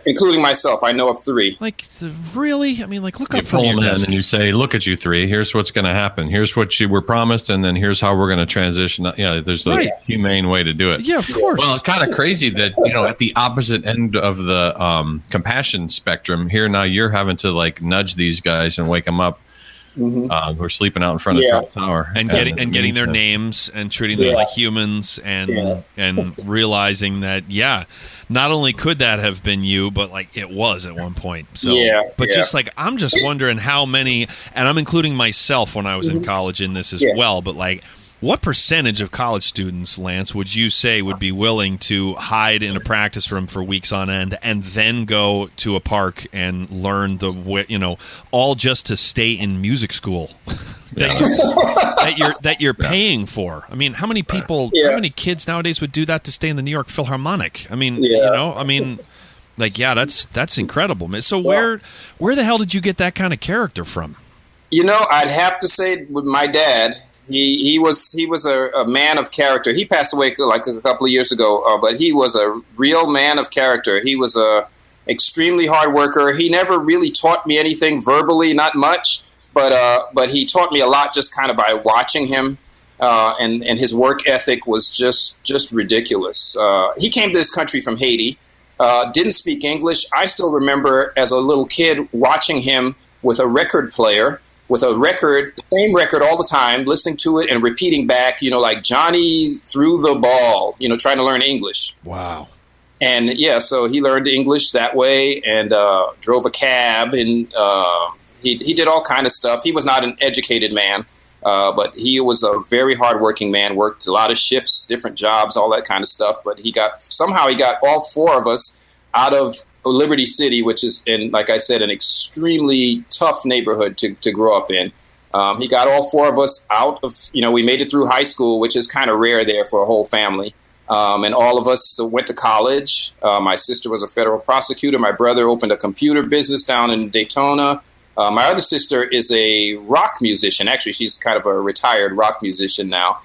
C: Including myself, I know of 3.
A: Like, really? I mean, like, look up
B: from
A: from your desk.
B: And you say, look at you 3. Here's what's going to happen. Here's what you were promised, and then here's how we're going to transition. Yeah, there's a humane way to do it.
A: Yeah, of course.
B: Well, it's kind of crazy that, at the opposite end of the compassion spectrum, here now you're having to, like, nudge these guys and wake them up. Who are sleeping out in front of Trump Tower
A: and getting their names and treating them like humans and realizing that not only could that have been you, but like it was at one point. So just like I'm just wondering how many, and I'm including myself when I was in college in this as well, but like what percentage of college students, Lance, would you say would be willing to hide in a practice room for weeks on end and then go to a park and learn all just to stay in music school that you're paying for? I mean, how many people, how many kids nowadays would do that to stay in the New York Philharmonic? I mean, that's incredible. So where the hell did you get that kind of character from?
C: I'd have to say with my dad. He was a man of character. He passed away like a couple of years ago, but he was a real man of character. He was a extremely hard worker. He never really taught me anything verbally, not much, but he taught me a lot just kind of by watching him, and his work ethic was just ridiculous. He came to this country from Haiti, didn't speak English. I still remember as a little kid watching him with a record player. With a record, the same record all the time, listening to it and repeating back, like Johnny threw the ball, trying to learn English.
A: Wow.
C: And so he learned English that way and drove a cab and he did all kind of stuff. He was not an educated man, but he was a very hardworking man, worked a lot of shifts, different jobs, all that kind of stuff. But he got all 4 of us out of Liberty City, which is, like I said, an extremely tough neighborhood to grow up in. He got all 4 of us out of, we made it through high school, which is kind of rare there for a whole family. And all of us went to college. My sister was a federal prosecutor. My brother opened a computer business down in Daytona. My other sister is a rock musician. Actually, she's kind of a retired rock musician now.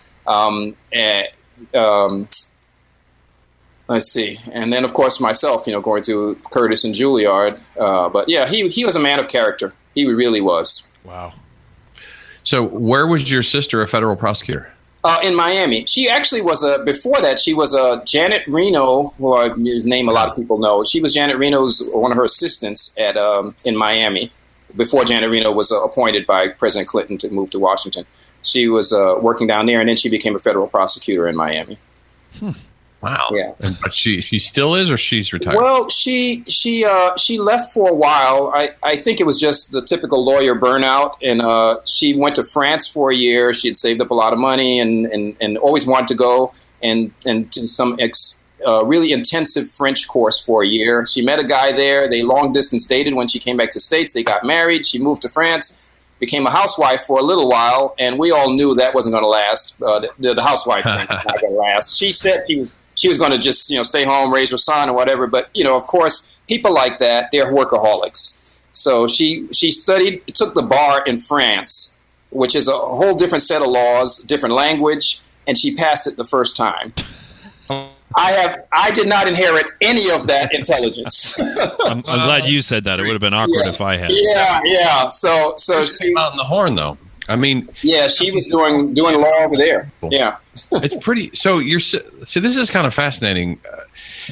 C: Let's see. And then, of course, myself, going to Curtis and Juilliard. But, he was a man of character. He really was.
A: Wow.
B: So where was your sister a federal prosecutor?
C: In Miami. She actually was before that, she was Janet Reno, whose name a lot of people know. She was Janet Reno's, one of her assistants in Miami, before Janet Reno was appointed by President Clinton to move to Washington. She was working down there, and then she became a federal prosecutor in Miami.
B: Wow.
C: Yeah.
B: But she still is, or she's retired?
C: Well, she left for a while. I think it was just the typical lawyer burnout, and she went to France for a year. She had saved up a lot of money and always wanted to go and to some really intensive French course for a year. She met a guy there. They long distance dated. When she came back to the States, they got married. She moved to France. Became a housewife for a little while, and we all knew that wasn't going to last. The housewife thing was not going to last. She said she was going to just, stay home, raise her son or whatever. But, of course, people like that, they're workaholics. So she took the bar in France, which is a whole different set of laws, different language, and she passed it the first time. I did not inherit any of that intelligence.
A: I'm glad you said that. It would have been awkward if I had.
C: Yeah. So
B: she came out in the horn, though. I mean,
C: yeah, she was doing law over there. Yeah,
B: it's pretty. So this is kind of fascinating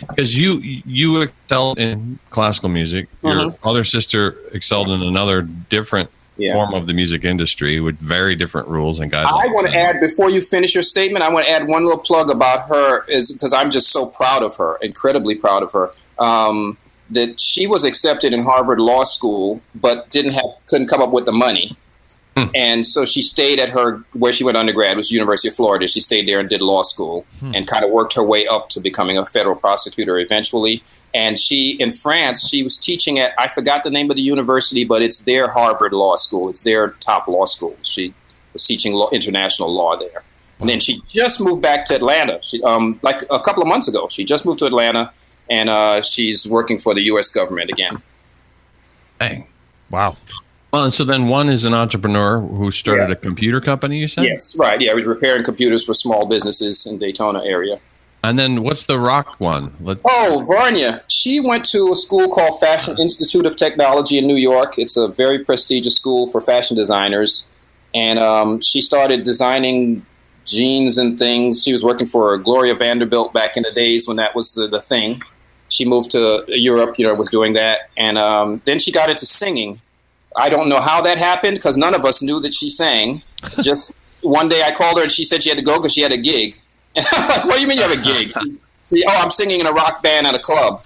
B: because you excelled in classical music. Your other sister excelled in another different form of the music industry with very different rules and guidelines.
C: I want to add, before you finish your statement, I want to add one little plug about her, is because I'm just so proud of her, incredibly proud of her. That she was accepted in Harvard Law School, but couldn't come up with the money. And so she stayed at where she went undergrad, was University of Florida. She stayed there and did law school and kind of worked her way up to becoming a federal prosecutor eventually. And in France, she was teaching at, I forgot the name of the university, but it's their Harvard Law School. It's their top law school. She was teaching international law there. And then she just moved back to Atlanta. Like a couple of months ago, she just moved to Atlanta, and she's working for the U.S. government again.
B: Dang.
A: Wow.
B: Well, and so then one is an entrepreneur who started a computer company, you said?
C: Yes, right. Yeah, he was repairing computers for small businesses in Daytona area.
B: And then what's the rock one?
C: Varnia. She went to a school called Fashion Institute of Technology in New York. It's a very prestigious school for fashion designers. And she started designing jeans and things. She was working for Gloria Vanderbilt back in the days when that was the thing. She moved to Europe, was doing that. And then she got into singing. I don't know how that happened because none of us knew that she sang. Just one day I called her and she said she had to go because she had a gig. And I'm like, what do you mean you have a gig? See, I'm singing in a rock band at a club.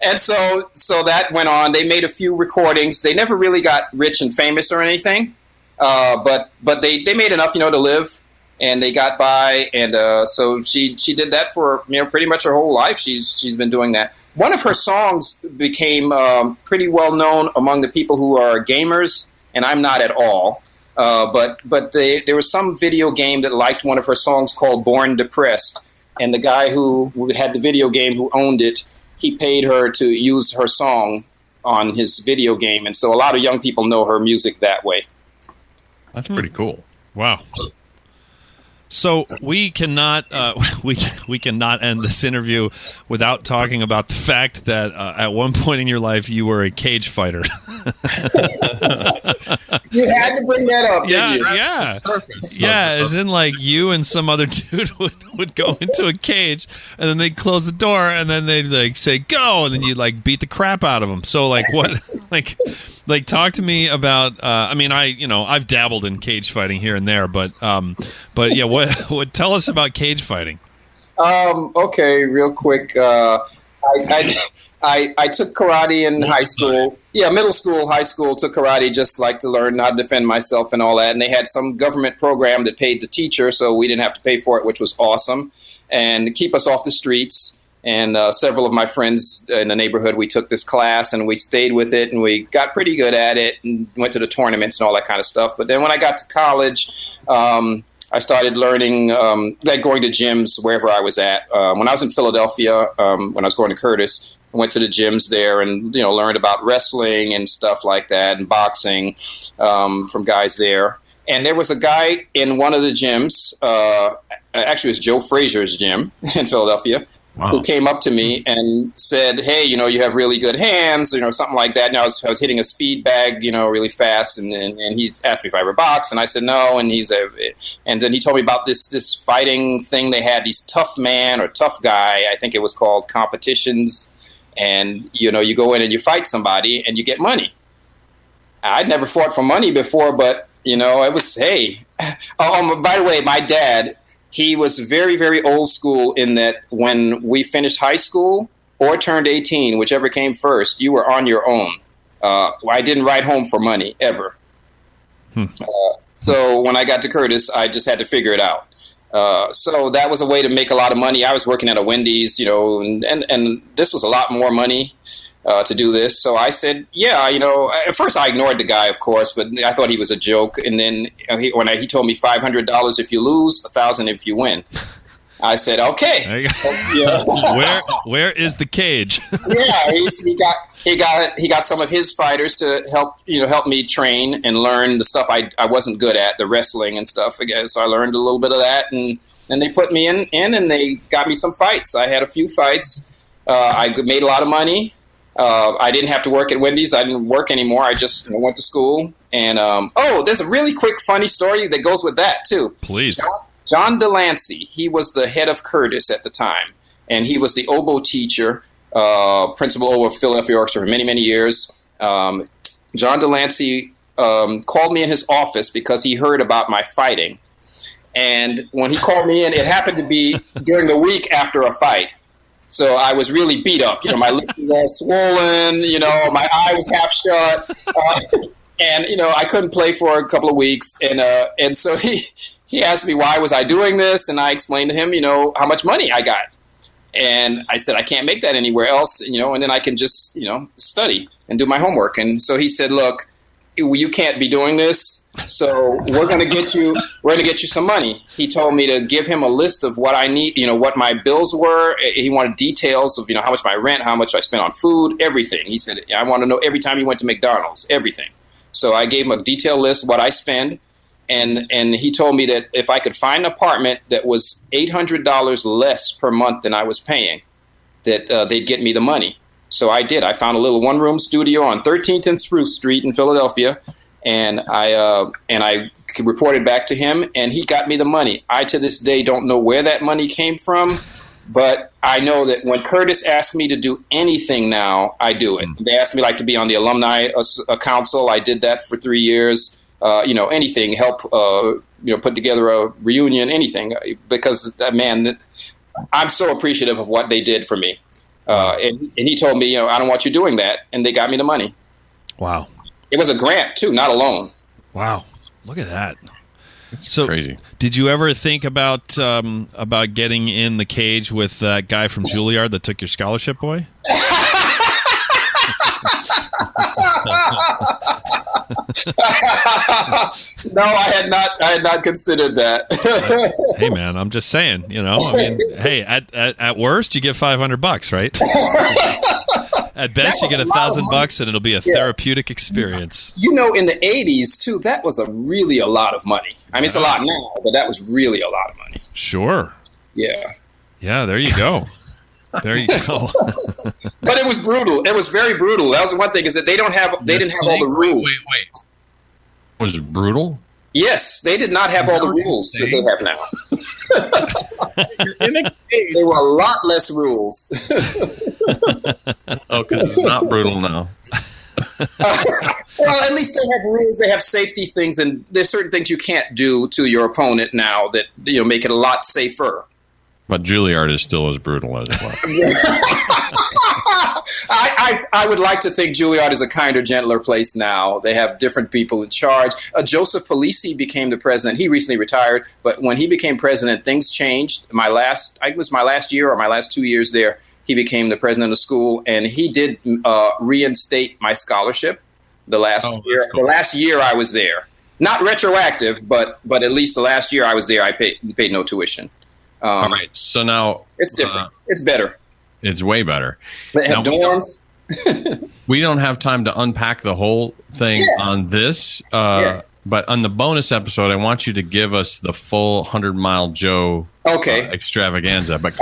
C: And so that went on. They made a few recordings. They never really got rich and famous or anything, but they made enough, to live. And they got by, and so she did that for pretty much her whole life. She's been doing that. One of her songs became pretty well known among the people who are gamers, and I'm not at all. But there was some video game that liked one of her songs called "Born Depressed," and the guy who had the video game, who owned it, he paid her to use her song on his video game, and so a lot of young people know her music that way.
B: That's pretty cool.
A: Wow. So we cannot we cannot end this interview without talking about the fact that at one point in your life you were a cage fighter.
C: You had to bring that up, didn't you?
A: Yeah. As in, like, you and some other dude would go into a cage, and then they'd close the door, and then they'd like say go, and then you'd like beat the crap out of them. So like what like talk to me about. I mean, I've dabbled in cage fighting here and there, but yeah, what tell us about cage fighting?
C: Okay, real quick. I took karate in high school. Yeah, middle school, high school, took karate just like to learn how to defend myself and all that. And they had some government program that paid the teacher, so we didn't have to pay for it, which was awesome. And keep us off the streets. And several of my friends in the neighborhood, we took this class and we stayed with it and we got pretty good at it and went to the tournaments and all that kind of stuff. But then when I got to college, I started learning, like going to gyms wherever I was at. When I was in Philadelphia, when I was going to Curtis, I went to the gyms there and, learned about wrestling and stuff like that and boxing from guys there. And there was a guy in one of the gyms, actually it was Joe Frazier's gym in Philadelphia, who came up to me and said, hey, you have really good hands, something like that. And I was hitting a speed bag, really fast. And he's asked me if I ever box. And I said, no. And and then he told me about this fighting thing they had, these tough man or tough guy, I think it was called competitions. And, you go in and you fight somebody and you get money. I'd never fought for money before, but, it was, hey. By the way, my dad, he was very, very old school in that when we finished high school or turned 18, whichever came first, you were on your own. I didn't ride home for money, ever. So when I got to Curtis, I just had to figure it out. So that was a way to make a lot of money. I was working at a Wendy's, and this was a lot more money to do this. So I said, yeah, at first I ignored the guy, of course, but I thought he was a joke. And then he told me $500 if you lose, $1,000 if you win. I said, okay.
A: There you go. Where is the cage?
C: Yeah, he got some of his fighters to help me train and learn the stuff I wasn't good at, the wrestling and stuff again. So I learned a little bit of that, and they put me in and they got me some fights. I had a few fights. I made a lot of money. I didn't have to work at Wendy's. I didn't work anymore. I just went to school. And there's a really quick funny story that goes with that too.
A: Please.
C: John Delancey, he was the head of Curtis at the time, and he was the oboe teacher, principal oboe of Philadelphia Orchestra for many, many years. John Delancey called me in his office because he heard about my fighting. And when he called me in, it happened to be during the week after a fight. So I was really beat up. My lips were all swollen, my eye was half shut. And, I couldn't play for a couple of weeks. And so he asked me why was I doing this, and I explained to him, how much money I got. And I said, I can't make that anywhere else, and then I can just, study and do my homework. And so he said, look, you can't be doing this, so we're going to get you some money. He told me to give him a list of what I need, what my bills were. He wanted details of, how much my rent, how much I spent on food, everything. He said, I want to know every time you went to McDonald's, everything. So I gave him a detailed list of what I spend. And he told me that if I could find an apartment that was $800 less per month than I was paying, that they'd get me the money. So I did. I found a little one-room studio on 13th and Spruce Street in Philadelphia, and I reported back to him, and he got me the money. I, to this day, don't know where that money came from, but I know that when Curtis asked me to do anything now, I do it. They asked me to be on the alumni council. I did that for 3 years. Anything, help, put together a reunion, anything, because, man, I'm so appreciative of what they did for me. And he told me, I don't want you doing that. And they got me the money.
A: Wow.
C: It was a grant, too, not a loan.
A: Wow. Look at that.
B: That's so crazy.
A: Did you ever think about getting in the cage with that guy from Juilliard that took your scholarship, boy?
C: No, I had not considered that.
A: Hey, man, I'm just saying. Hey, at worst you get $500, right? At best you get $1,000, and it'll be a therapeutic experience.
C: In the 80s too, that was really a lot of money. I mean, it's a lot now, but that was really a lot of money.
A: Sure.
C: Yeah.
A: Yeah. There you go. There you go.
C: But it was brutal. It was very brutal. That was one thing, is that they didn't have all the rules.
B: Wait. Was it brutal?
C: Yes, they did not have all the rules that they have now.
B: You're in a cage.
C: There were a lot less rules.
B: Oh, because it's not brutal now.
C: Well, at least they have rules. They have safety things, and there's certain things you can't do to your opponent now that make it a lot safer.
B: But Juilliard is still as brutal as it was.
C: I would like to think Juilliard is a kinder, gentler place now. They have different people in charge. Joseph Polisi became the president. He recently retired, but when he became president, things changed. I think it was my last year or my last 2 years there, he became the president of the school, and he did reinstate my scholarship the last year. Cool. The last year I was there. Not retroactive, but at least the last year I was there, I paid no tuition.
B: All right, so now
C: it's different. It's better.
B: It's way better.
C: They have dorms.
B: We don't have time to unpack the whole thing on this, but on the bonus episode, I want you to give us the full 100 Mile Joe extravaganza. But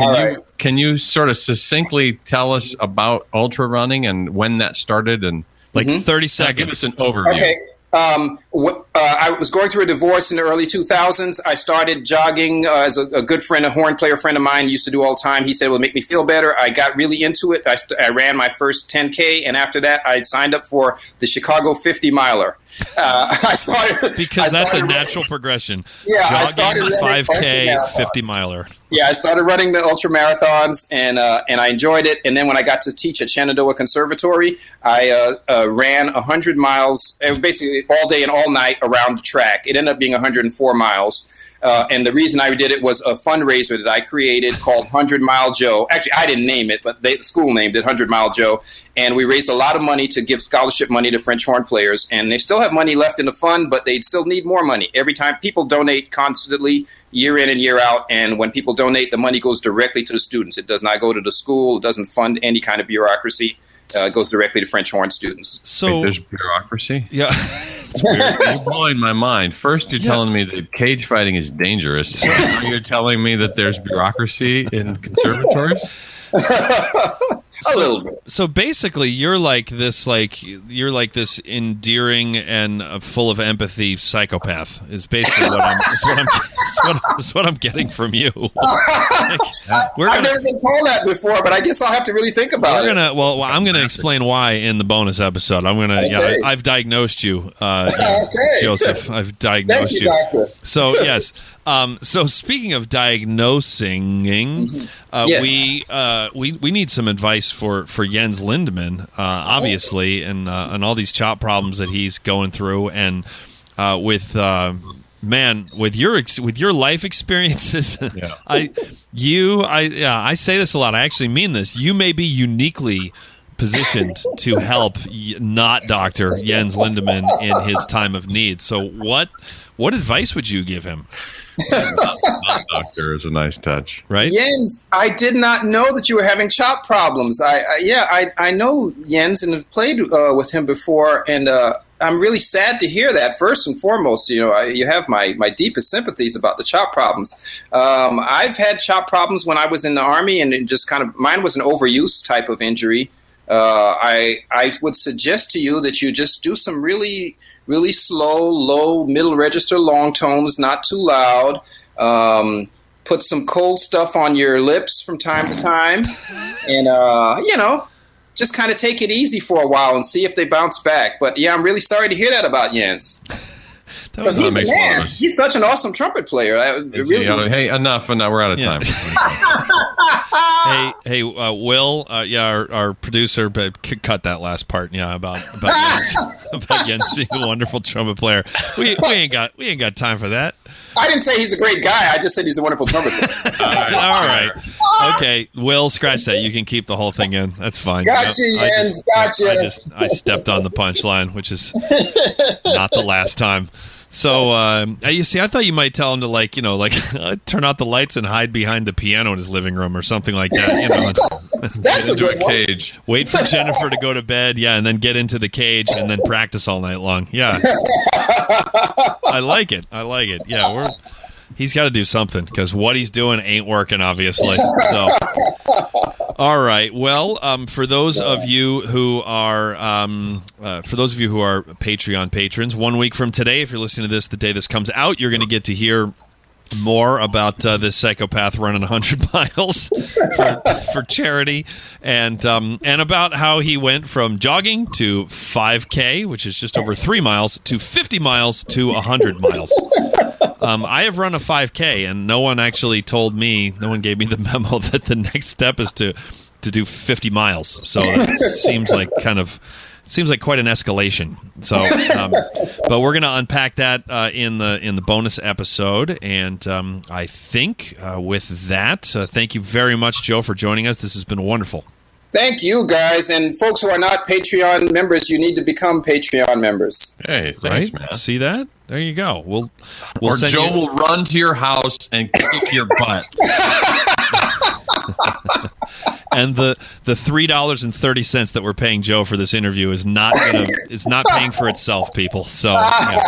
B: can you sort of succinctly tell us about ultra running and when that started, and
A: 30 seconds?
B: Give us an overview.
C: Okay. I was going through a divorce in the early 2000s. I started jogging as a good friend, a horn player friend of mine used to do all the time. He said, well, it make me feel better. I got really into it. I ran my first 10K, and after that, I signed up for the Chicago 50 miler.
A: Because that's a natural progression.
C: Yeah,
A: jogging, 5K, 50 miler.
C: I started running the ultra marathons, and I enjoyed it. And then when I got to teach at Shenandoah Conservatory, I ran 100 miles, basically all day and all night around the track. It ended up being 104 miles. And the reason I did it was a fundraiser that I created called 100 Mile Joe. Actually, I didn't name it, but the school named it 100 Mile Joe. And we raised a lot of money to give scholarship money to French horn players. And they still have money left in the fund, but they still need more money. Every time people donate constantly, year in and year out. And when people donate, the money goes directly to the students. It does not go to the school. It doesn't fund any kind of bureaucracy. It goes directly to French horn students.
A: So
B: wait, there's bureaucracy?
A: Yeah. It's weird.
B: You're blowing my mind. First, you're telling me that cage fighting is dangerous. And now you're telling me that there's bureaucracy in conservatories?
C: A little bit.
A: So basically, you're like this endearing and full of empathy psychopath. Is basically what I'm getting from you.
C: I've never been called that before, but I guess I'll have to really think about it.
A: I'm gonna explain why in the bonus episode. I've diagnosed you, Joseph. I've diagnosed
C: Thank you, doctor.
A: So yes. So speaking of diagnosing,
C: Yes.
A: we need some advice for Jens Lindemann, obviously, and all these chop problems that he's going through, and with your life experiences.
B: Yeah.
A: I say this a lot. I actually mean this. You may be uniquely positioned to help not Dr. Jens Lindemann in his time of need. So what advice would you give him?
B: Not doctor is a nice touch,
A: right?
C: Jens, I did not know that you were having chop problems. I know Jens and have played with him before, and I'm really sad to hear that. First and foremost, you have my deepest sympathies about the chop problems. I've had chop problems when I was in the Army, and it just mine was an overuse type of injury. I would suggest to you that you just do some really, really slow, low, middle register long tones, not too loud. Put some cold stuff on your lips from time to time. And, just kind of take it easy for a while and see if they bounce back. But, yeah, I'm really sorry to hear that about Jens. Because he's the man. He's such an awesome trumpet player.
B: Hey, enough. We're out of time.
A: Hey, Will, our producer, but cut that last part. Yeah, about Jens being a wonderful trumpet player. We ain't got time for that.
C: I didn't say he's a great guy. I just said he's a wonderful trumpet player.
A: All right. Okay, Will, scratch that. You can keep the whole thing in. That's fine.
C: Gotcha, Jens. Gotcha.
A: I stepped on the punchline, which is not the last time. So, you see, I thought you might tell him to turn out the lights and hide behind the piano in his living room or something like that.
C: That's a good one.
B: Cage.
A: Wait for Jennifer to go to bed, and then get into the cage and then practice all night long. Yeah. I like it. Yeah, he's got to do something because what he's doing ain't working, obviously. So, all right. Well, for those of you who are Patreon patrons, 1 week from today, if you're listening to this the day this comes out, you're going to get to hear more about this psychopath running 100 miles for charity, and about how he went from jogging to 5K, which is just over 3 miles, to 50 miles to 100 miles. I have run a 5K, and no one actually told me, no one gave me the memo that the next step is to do 50 miles. So it seems like quite an escalation. So, but we're going to unpack that in the bonus episode. And I think with that, thank you very much, Joe, for joining us. This has been wonderful.
C: Thank you, guys. And folks who are not Patreon members, you need to become Patreon members.
B: Hey, thanks, man.
A: See that? There you go. We'll
B: or Joe will run to your house and kick your butt.
A: And the $3.30 that we're paying Joe for this interview is not paying for itself, people. So, yeah.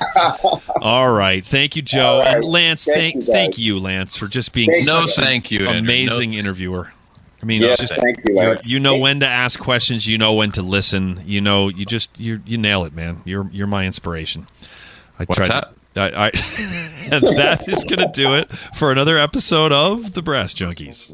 A: All right, thank you, Joe, and Lance. Thank you, Lance, for just being
B: thank you,
A: amazing intervieer. I mean,
C: yes, thank you, Lance.
A: You know when to ask questions. You know when to listen. You nail it, man. You're my inspiration.
B: What's that?
A: And that is going to do it for another episode of The Brass Junkies.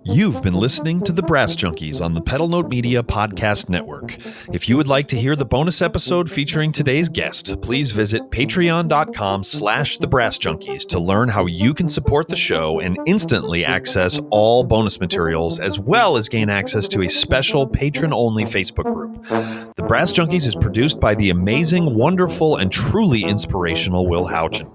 A: You've been listening to The Brass Junkies on the Pedal Note Media Podcast Network. Network. If you would like to hear the bonus episode featuring today's guest, please visit patreon.com/thebrassjunkies to learn how you can support the show and instantly access all bonus materials, as well as gain access to a special patron-only Facebook group. The Brass Junkies is produced by the amazing, wonderful, and truly inspirational Will Houchin.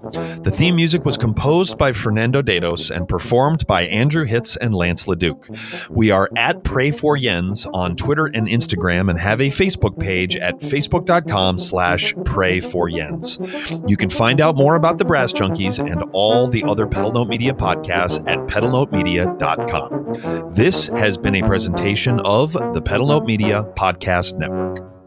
A: The theme music was composed by Fernando Dados and performed by Andrew Hitz and Lance LaDuke. We are at Pray for Jens on Twitter and Instagram and have a Facebook page at facebook.com/prayforjens. You can find out more about the Brass Junkies and all the other Pedal Note Media podcasts at pedalnotemedia.com. This has been a presentation of the Pedal Note Media Podcast Network.